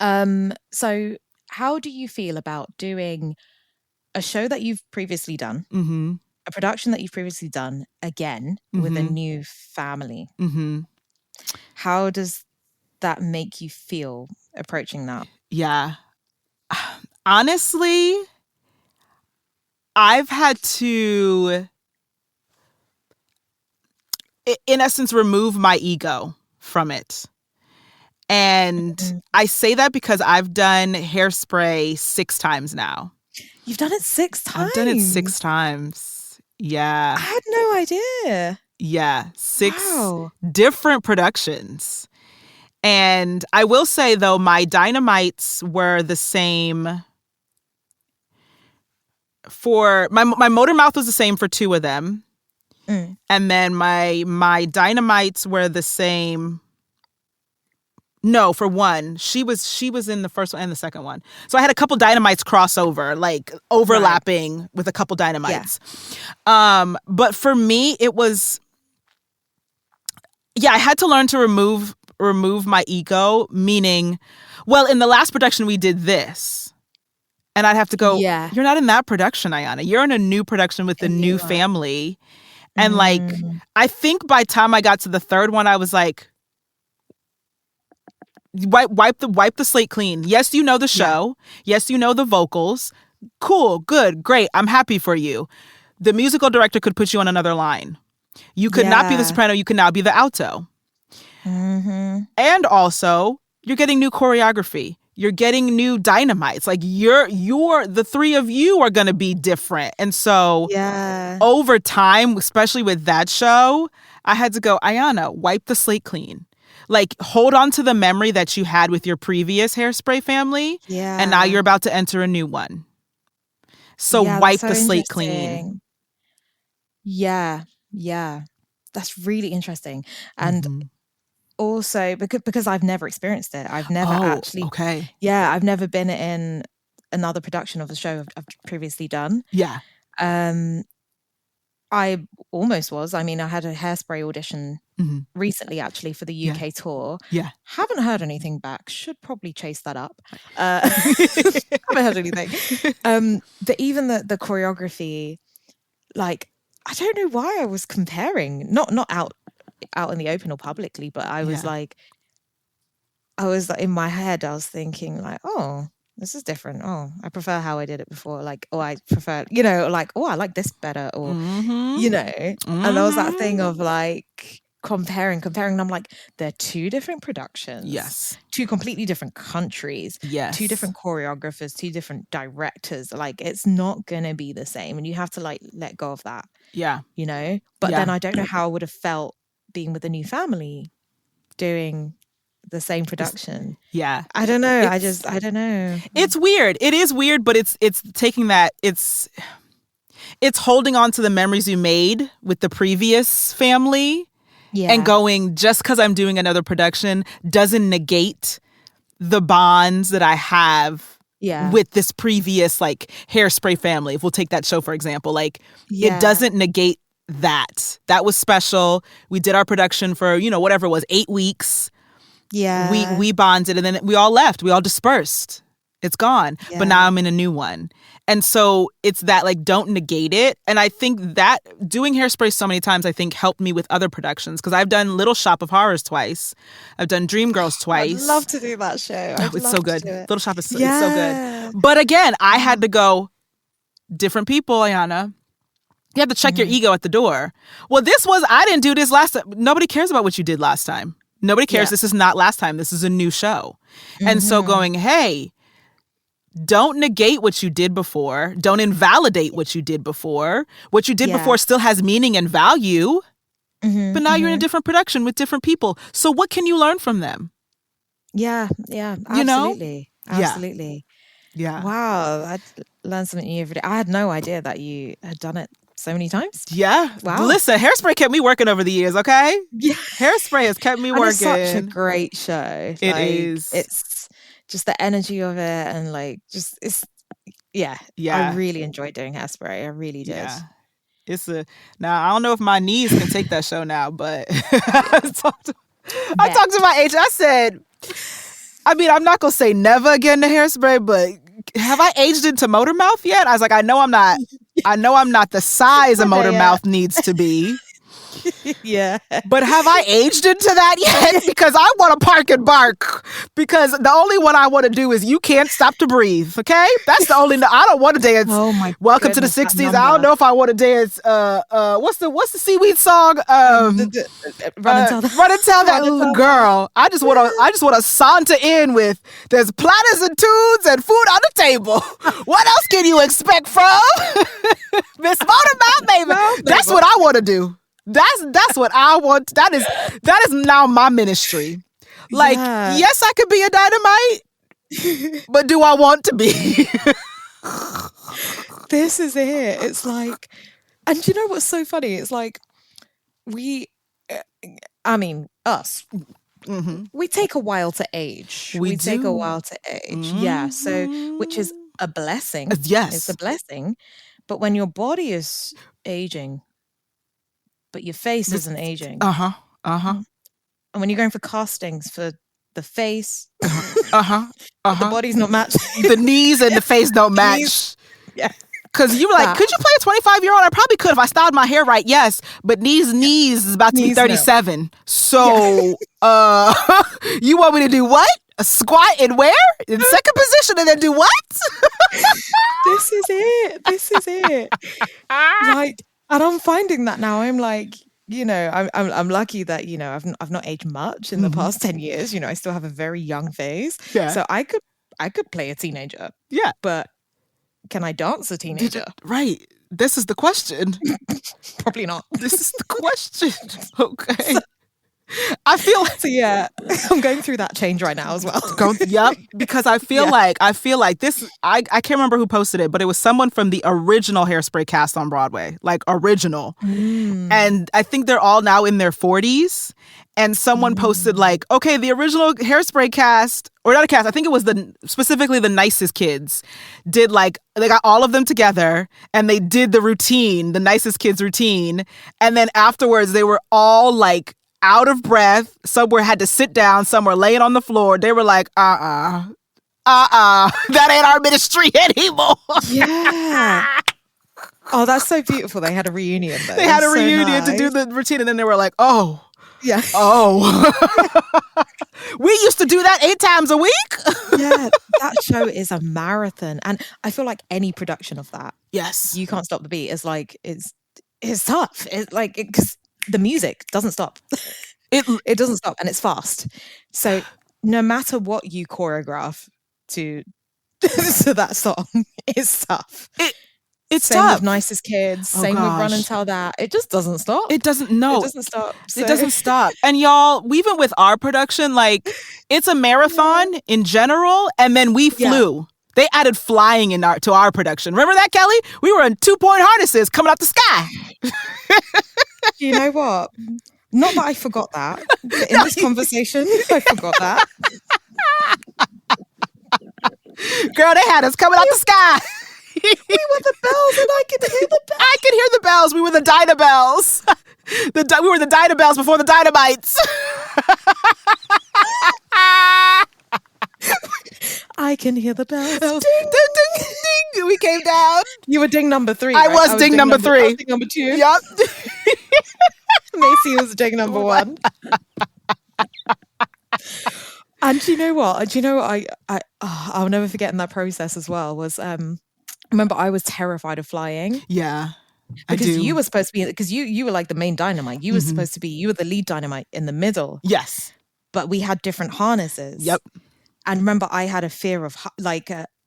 So how do you feel about doing a show that you've previously done, a production that you've previously done again with a new family? How does that make you feel approaching that? Yeah. Honestly, I've had to, in essence, remove my ego from it. And I say that because I've done Hairspray 6 times now. You've done it 6 times? I've done it 6 times. Yeah. I had no idea. Yeah. 6 different productions. And I will say, though, my dynamites were the same for my motor mouth was the same for 2 of them. And then my dynamites were the same. No, for 1. She was in the first one and the second one. So I had a couple dynamites crossover, like overlapping with a couple dynamites. Yeah. But for me, it was, I had to learn to remove my ego, meaning, well, in the last production we did this. And I'd have to go, you're not in that production, Ayanna. You're in a new production with a new family. And like, I think by the time I got to the 3rd one, I was like, wipe the slate clean. Yes, you know the show. Yes, you know the vocals. Cool, good, great. I'm happy for you. The musical director could put you on another line. You could not be the soprano. You could now be the alto. And also, you're getting new choreography. You're getting new dynamites. Like you're the 3 of you are going to be different. And so over time, especially with that show, I had to go, Ayanna, wipe the slate clean. Like hold on to the memory that you had with your previous Hairspray family. Yeah. And now you're about to enter a new one. So wipe the slate clean. Yeah. Yeah. That's really interesting. And also because I've never experienced it. I've never I've never been in another production of the show I've previously done. Yeah. I almost was. I mean, I had a Hairspray audition recently, actually, for the UK tour. Yeah. Haven't heard anything back. Should probably chase that up. Haven't heard anything. But even the choreography, like, I don't know why I was comparing. Not out in the open or publicly, but I was like, in my head, I was thinking like, oh, this is different. Oh, I prefer how I did it before. Like, oh, I prefer, like, oh, I like this better. Or, and there was that thing of like comparing. And I'm like, they're 2 different productions. Yes. 2 completely different countries. Yes. 2 different choreographers, 2 different directors. Like, it's not going to be the same. And you have to like let go of that. Yeah. But then I don't know how I would have felt being with a new family doing the same production. Yeah. I don't know. I don't know. It's weird. It is weird, but it's taking that, it's holding on to the memories you made with the previous family and going, just because I'm doing another production doesn't negate the bonds that I have with this previous like Hairspray family. If we'll take that show, for example, like it doesn't negate that. That was special. We did our production for, whatever it was, 8 weeks. Yeah. We bonded and then we all left. We all dispersed. It's gone. Yeah. But now I'm in a new one. And so it's that like, don't negate it. And I think that doing Hairspray so many times, I think helped me with other productions because I've done Little Shop of Horrors twice. I've done Dreamgirls twice. I'd love to do that show. Oh, it's so good. Little Shop is it's so good. But again, I had to go, different people, Ayana. You have to check your ego at the door. Well, I didn't do this last time. Nobody cares about what you did last time. Nobody cares. This is not last time. This is a new show. And so going, hey, don't negate what you did before. Don't invalidate what you did before. What you did before still has meaning and value. But now you're in a different production with different people. So what can you learn from them? Yeah. Absolutely. Absolutely. Yeah. Wow. I learned something new every day. I had no idea that you had done it so many times. Yeah. Wow. Listen, Hairspray kept me working over the years, okay? Yeah. Hairspray has kept me working. It's such a great show. It is. It's just the energy of it and like just yeah. I really enjoyed doing Hairspray. I really did. Yeah. Now I don't know if my knees can take that show now, but I talked to my agent. I said, I mean, I'm not gonna say never again to Hairspray, but have I aged into motor mouth yet? I was like, I know I'm not the size a motor mouth needs to be. Yeah. But have I aged into that yet? Because I want to park and bark. Because the only one I want to do is You Can't Stop to Breathe. Okay? That's the only. I don't want to dance. Oh my Welcome to the 60s. I don't know if I want to dance. What's the seaweed song? Run and tell that little girl. I just want to saunter in with there's platters and tunes and food on the table. What else can you expect from Miss Motormouth, baby? That's what I want to do. That's what I want. That is now my ministry. Like, yes, I could be a dynamite, but do I want to be? This is it. It's like, and you know what's so funny? It's like us. We take a while to age. We take a while to age. Yeah. So, which is a blessing. Yes, it's a blessing. But when your body is aging, but your face isn't aging. And when you're going for castings for the face, the body's not matching. The knees and the face don't match. Yeah. Because you were like, could you play a 25-year-old? I probably could if I styled my hair right, yes. But knees is about to be 37. No. So you want me to do what? A squat and where? In second position and then do what? This is it. Like, and I'm finding that now. I'm like, you know, I'm lucky that, you know, I've not aged much in the past 10 years. You know, I still have a very young face. Yeah. So I could play a teenager. Yeah. But can I dance a teenager? Right. This is the question. Probably not. This is the question. Okay. I feel so yeah, I'm going through that change right now as well. Yep, because I feel like this. I can't remember who posted it, but it was someone from the original Hairspray cast on Broadway, like original. And I think they're all now in their 40s. And someone posted like, okay, the original Hairspray cast, or not a cast, I think it was specifically the Nicest Kids, did like, they got all of them together and they did the routine, the Nicest Kids routine. And then afterwards they were all like out of breath. Some had to sit down, some were laying on the floor. They were like, that ain't our ministry anymore. Yeah. Oh, that's so beautiful. They had a reunion though. They had a reunion to do the routine and then they were like, oh. Yeah. Oh. We used to do that 8 times a week. Yeah, that show is a marathon. And I feel like any production of that, yes, You Can't Stop the Beat, is like, it's tough. It's like, because the music doesn't stop. It doesn't stop and it's fast. So no matter what you choreograph to that song, it's tough. It's same tough. With Nicest Kids, same with Run and Tell That. It just doesn't stop. It doesn't stop. So. It doesn't stop. And y'all, even with our production, like, it's a marathon in general, and then we flew. Yeah. They added flying to our production. Remember that, Kelly? We were in 2-point harnesses coming up the sky. You know what? Not that I forgot that. But in this conversation, I forgot that. Girl, they had us coming up the sky. We were the bells, and I could hear the bells. I could hear the bells. We were the Dynabells. We were the Dynabells before the Dynamites. I can hear the bells. Ding, ding, ding, ding. we came down. You were ding number 3. I right? was ding number 3. I was ding number 2. Yep. Macy was ding number 1. And do you know what? I'll never forget in that process as well was remember I was terrified of flying. Yeah. Because you were supposed to be, because you were like the main dynamite. You were supposed to be, you were the lead dynamite in the middle. Yes. But we had different harnesses. Yep. And remember, I had a fear of I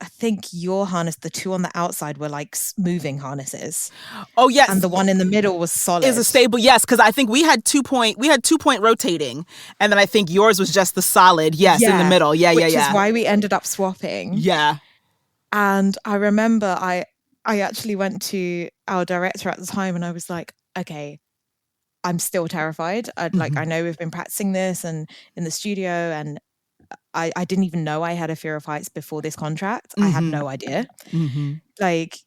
think your harness, the 2 on the outside were like moving harnesses. Oh yes. And the one in the middle was solid. Is a stable, yes, because I think we had 2-point rotating, and then I think yours was just the solid, yes, in the middle. Yeah. Which is why we ended up swapping. Yeah. And I remember I actually went to our director at the time and I was like, okay, I'm still terrified. I know we've been practicing this and in the studio, and I didn't even know I had a fear of heights before this contract. I had no idea. Like,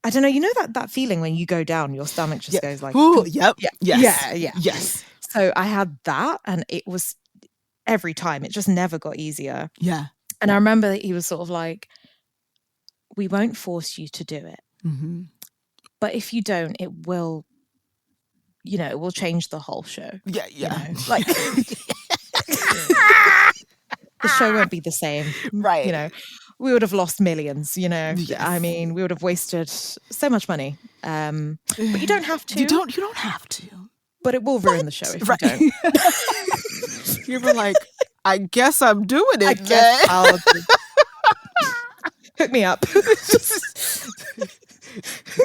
I don't know, you know that feeling when you go down, your stomach just goes like, ooh, yep. Yeah. Yes. Yeah. Yes. So I had that, and it was every time, it just never got easier. Yeah. And I remember that he was sort of like, we won't force you to do it. But if you don't, it will, it will change the whole show. Yeah. Like, the show won't be the same. Right. We would have lost millions, Yes. I mean, we would have wasted so much money. But you don't have to. You don't have to. But it will ruin the show if you don't. You were like, I guess I'm doing it. I guess I'll hook me up.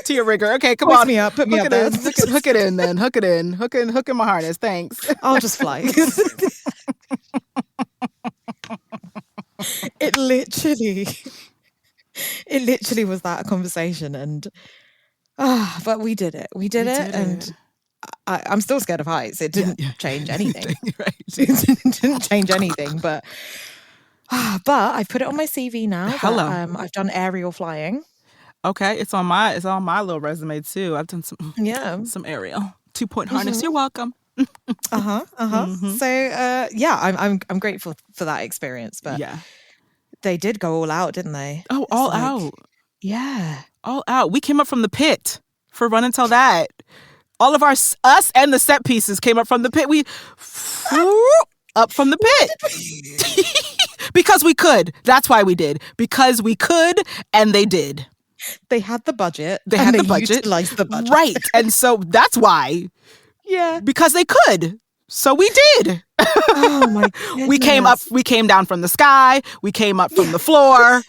To your rigger. Okay, come Hoist on. me up. Put me up there. Hook it in then. Hook it in. Hook in my harness. Thanks. I'll just fly. It literally was that conversation, and but we did it. We did it, and I'm still scared of heights. It didn't change anything. Right. It didn't change anything, but I put it on my CV now. Hello. I've done aerial flying. Okay, it's on my little resume too. I've done some aerial 2-point harness. You're welcome. So I'm grateful for that experience, but they did go all out, didn't they? Oh, all out. Yeah, all out. We came up from the pit for Run and Tell That. All of us and the set pieces came up from the pit. We up from the pit because we could. That's why we did, because we could, and they did. They had the budget. They utilized the budget, right? And so that's why. Yeah, because they could. So we did. Oh my goodness. We came down from the sky. We came up from the floor.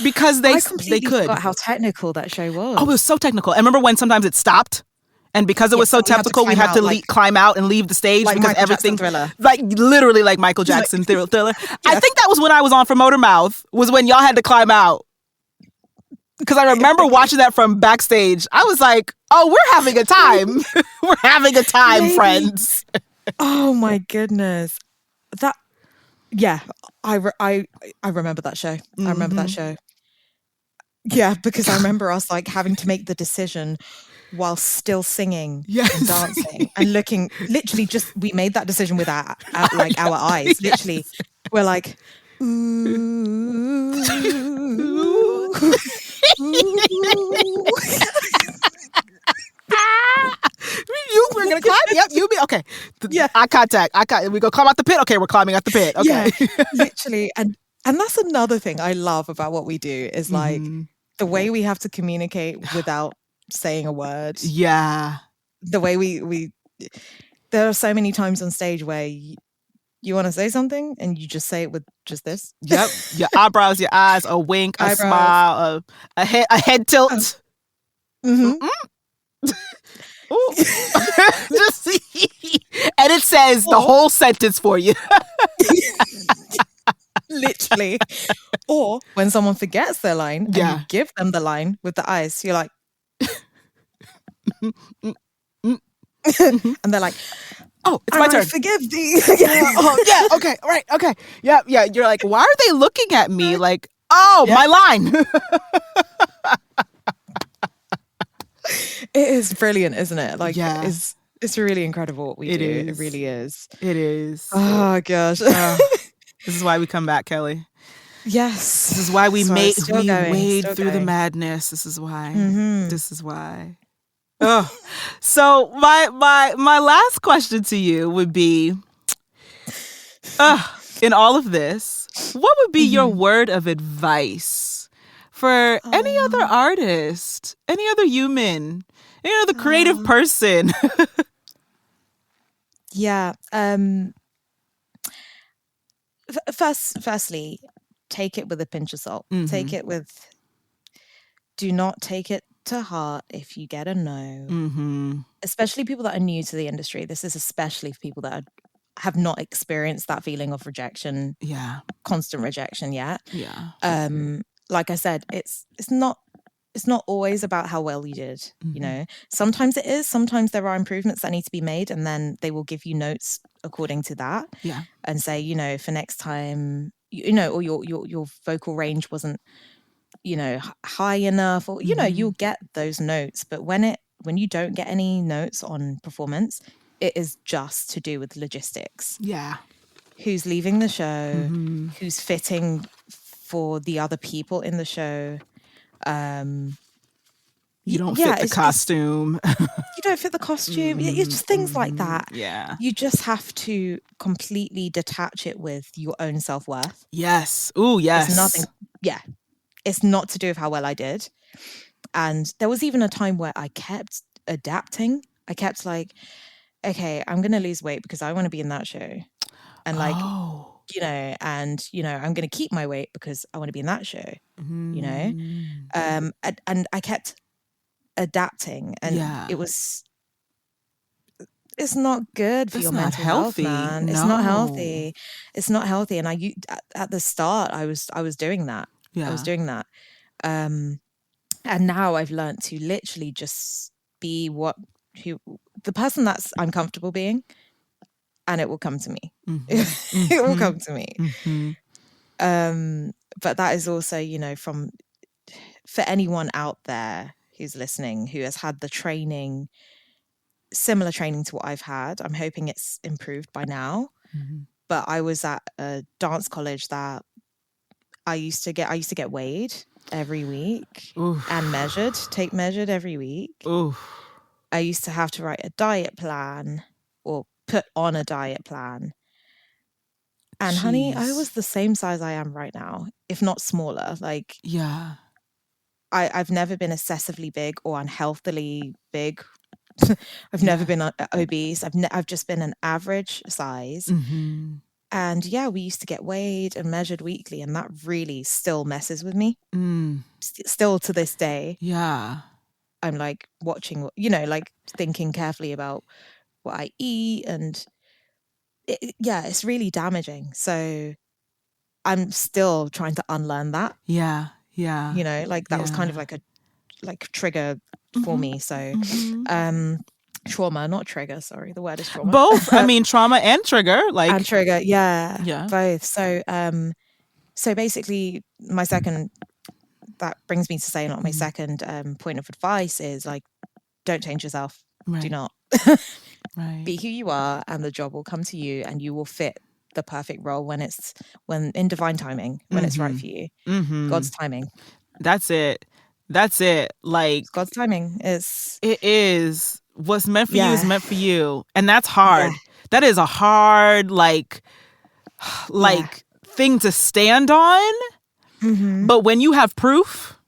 Because they could. Forgot how technical that show was. Oh, it was so technical. I remember when sometimes it stopped. And because it was so technical, we had to climb out and leave the stage like because Michael everything, Thriller. like literally like Michael Jackson Thriller. I think that was when I was on for Motormouth, was when y'all had to climb out. Because I remember watching that from backstage. I was like, oh, we're having a time. We're having a time, friends. Oh my goodness. I remember that show. I remember that show. Yeah, because I remember us like having to make the decision while still singing and dancing and looking, literally we made that decision with our eyes. Literally, we're like, ooh. We're gonna climb. Yep, you be okay. Eye contact. We go climb out the pit. Okay, we're climbing out the pit. Okay, literally, and that's another thing I love about what we do is like the way we have to communicate without saying a word. Yeah, the way we there are so many times on stage where you want to say something and you just say it with just this. Yep, your eyebrows, your eyes, a wink, a smile, a head tilt. Just and it says the whole sentence for you. Literally. Or when someone forgets their line and you give them the line with the eyes, you're like and they're like, oh, it's my turn. I forgive thee. Okay, right, okay. Yeah. You're like, why are they looking at me? Like, oh, my line. It is brilliant, isn't it? Like, it's really incredible what we do. It really is. It is. Oh gosh. This is why we come back, Kelly. Yes. This is why we wade through the going. madness. This is why. This is why. Oh. So my last question to you would be, in all of this, what would be your word of advice for any other artist, any other human, any other creative person? Yeah. Firstly, take it with a pinch of salt. Do not take it to heart if you get a no. Especially people that are new to the industry. This is especially for people that have not experienced that feeling of rejection, constant rejection yet. Like I said, it's not always about how well you did. You know, sometimes it is. Sometimes there are improvements that need to be made, and then they will give you notes according to that. And say, you know, for next time, you know, or your vocal range wasn't, you know, high enough, or you know, you'll get those notes. But when you don't get any notes on performance, it is just to do with logistics. Who's leaving the show, who's fitting for the other people in the show. You don't fit the costume. You don't fit the costume. It's just things like that. You just have to completely detach it with your own self-worth. Yes. Ooh, yes. It's nothing. Yeah. It's not to do with how well I did. And there was even a time where I kept adapting. I kept like, okay, I'm going to lose weight because I want to be in that show. And like, you know, and, you know, I'm going to keep my weight because I want to be in that show, you know? And I kept adapting, and it's not good for your mental health, man. It's not healthy. It's not healthy. And at the start, I was doing that. I was doing that. And now I've learned to literally just be the person that's I'm comfortable being, and it will come to me. It will come to me. But that is also, you know, for anyone out there who's listening, who has had the training, similar training to what I've had, I'm hoping it's improved by now. But I was at a dance college that I used to get weighed every week and measured every week. I used to have to write a diet plan or put on a diet plan. And honey, I was the same size I am right now, if not smaller. Like, I've never been excessively big or unhealthily big. I've never been obese. I've just been an average size. And we used to get weighed and measured weekly, and that really still messes with me. Still to this day. I'm like watching, you know, like thinking carefully about what I eat, and it's really damaging. So I'm still trying to unlearn that. You know, like that was kind of like a trigger for me. So trauma, not trigger, sorry, the word is trauma. Both. I mean, trauma and trigger, like, and trigger, both. So basically that brings me to say, not my second point of advice is like, don't change yourself. Do not. Be who you are, and the job will come to you, and you will fit the perfect role when in divine timing, when it's right for you. God's timing. That's it. Like, God's timing it is what's meant for you is meant for you, and that's hard. That is a hard thing to stand on. But when you have proof,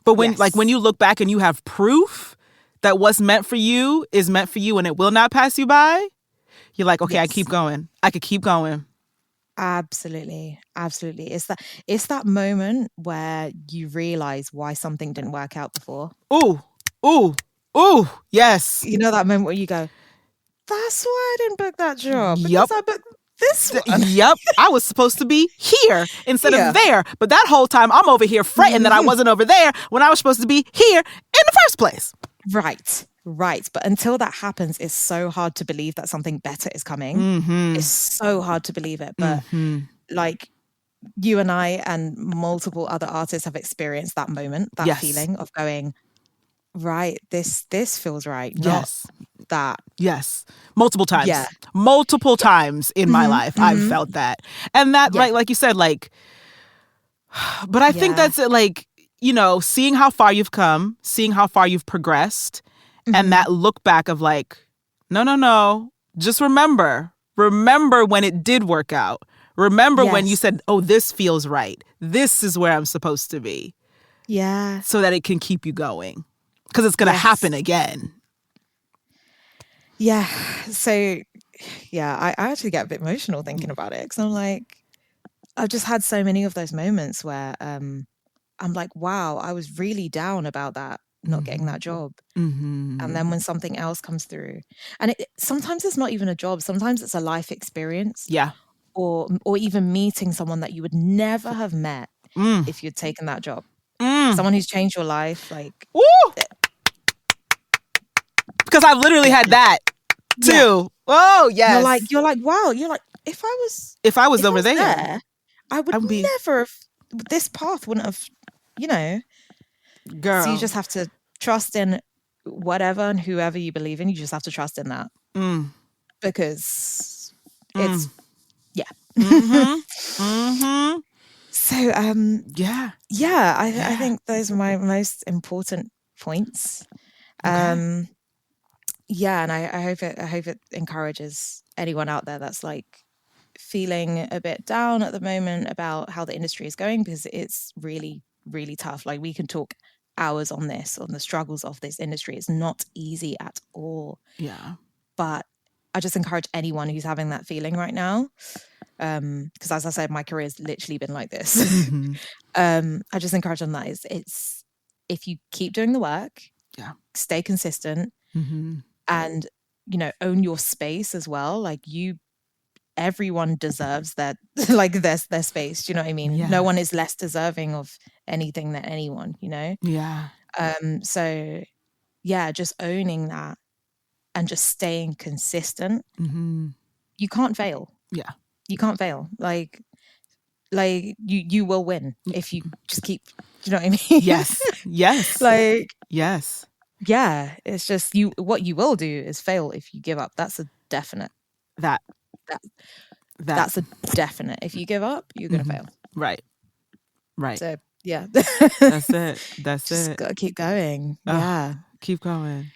when you look back and you have proof that what's meant for you is meant for you and it will not pass you by, you're like, okay, I keep going. I could keep going. Absolutely. It's that moment where you realize why something didn't work out before. Ooh, yes. You know that moment where you go, that's why I didn't book that job. Because I booked this one. I was supposed to be here instead of there. But that whole time I'm over here fretting that I wasn't over there when I was supposed to be here in the first place. Right. But until that happens, it's so hard to believe that something better is coming. It's so hard to believe it. But like, you and I and multiple other artists have experienced that moment, that feeling of going, right, this feels right. Not that. Yes. Multiple times. Multiple times in my life, I've felt that. And that, right, like you said, like, But I think that's it, like, you know, seeing how far you've come, seeing how far you've progressed, and that look back of like, no, just remember when it did work out. Remember when you said, oh, this feels right. This is where I'm supposed to be. Yeah. So that it can keep you going. Because it's going to happen again. Yeah. So, yeah, I actually get a bit emotional thinking about it. Because I'm like, I've just had so many of those moments where I'm like, wow, I was really down about that, not getting that job. And then when something else comes through, and sometimes it's not even a job, sometimes it's a life experience. Yeah. Or even meeting someone that you would never have met if you'd taken that job. Someone who's changed your life, like. Woo! Because I've literally had that too. Yeah. Oh, yes. You're like, wow. You're like, if I was over there, I would never have. This path wouldn't have, you know. Girl. So you just have to trust in whatever and whoever you believe in. You just have to trust in that because it's So I think those are my most important points. And I hope it encourages anyone out there that's like feeling a bit down at the moment about how the industry is going, because it's really, really tough. Like, we can talk hours on the struggles of this industry. It's not easy at all. Yeah. But I just encourage anyone who's having that feeling right now, because as I said, my career has literally been like this. I just encourage them that it's if you keep doing the work, stay consistent, and, you know, own your space as well. Like, everyone deserves that, like their space. Do you know what I mean? No one is less deserving of anything than anyone, you know? Yeah. So yeah, just owning that and just staying consistent. You can't fail. Yeah. You can't fail. Like you will win if you just keep, do you know what I mean? Yes. Like, yes. Yeah. It's just what you will do is fail if you give up. That's a definite. That's a definite. If you give up, you're gonna fail. Right. So yeah. That's it. Just gotta keep going. Keep going.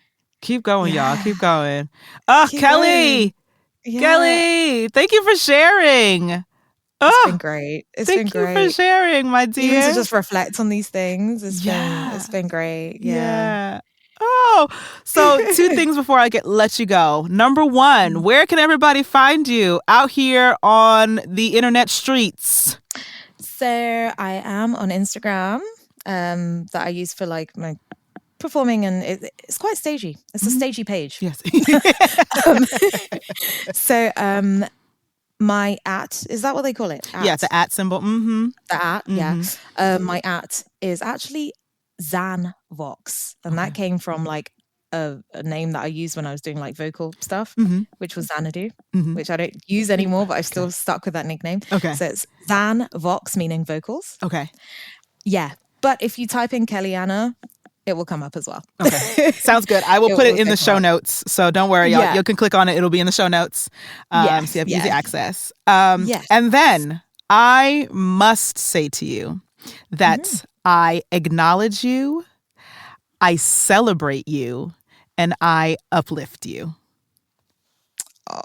Keep going, y'all. Keep going. Keep Kelly. Going. Kelly, thank you for sharing. It's been great. Thank you for sharing, my dear. Even to just reflect on these things. It's been great. Yeah. Oh, so 2 things before I let you go. Number 1, where can everybody find you out here on the internet streets? So I am on Instagram, that I use for like my performing, and it's quite stagey. It's a stagey page. Yes. So my @ is that what they call it? Yeah, the @ symbol. The @ yeah. My @ is actually Zanvox, and that came from like a name that I used when I was doing like vocal stuff, which was Xanadu, which I don't use anymore, but I've still stuck with that nickname. Okay. So it's Zanvox, meaning vocals. Okay. Yeah. But if you type in Kellianna, it will come up as well. Okay. Sounds good. I will put it in the show notes. So don't worry, y'all. You can click on it. It'll be in the show notes. So you have easy access. And then I must say to you that I acknowledge you, I celebrate you, and I uplift you. Oh,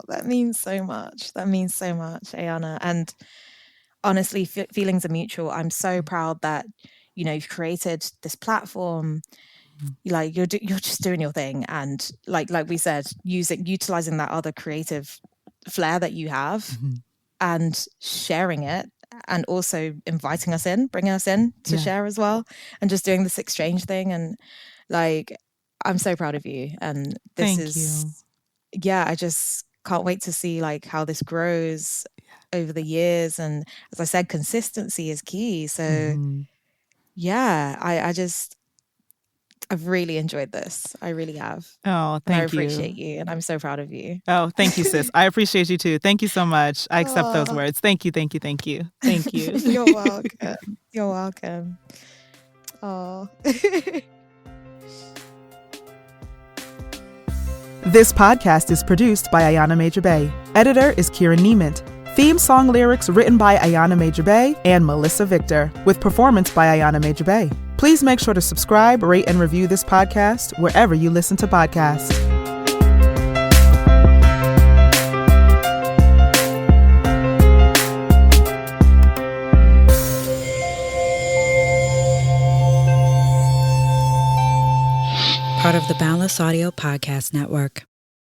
that means so much. That means so much, Ayana. And honestly, feelings are mutual. I'm so proud that, you know, you've created this platform. Like you're just doing your thing, and like we said, utilizing that other creative flair that you have, and sharing it, and also bringing us in to share as well, and just doing this exchange thing. And like, I'm so proud of you. And this I just can't wait to see like how this grows over the years. And as I said, consistency is key. So I've really enjoyed this. I really have. Oh, thank you. I appreciate you, and I'm so proud of you. Oh, thank you, sis. I appreciate you too. Thank you so much. I accept those words. Thank you, thank you, thank you. Thank you. You're welcome. You're welcome. Oh. This podcast is produced by Ayana Major Bay. Editor is Kieran Niement. Theme song lyrics written by Ayana Major-Bay and Melissa Victor, with performance by Ayana Major-Bay. Please make sure to subscribe, rate, and review this podcast wherever you listen to podcasts. Part of the Boundless Audio Podcast Network.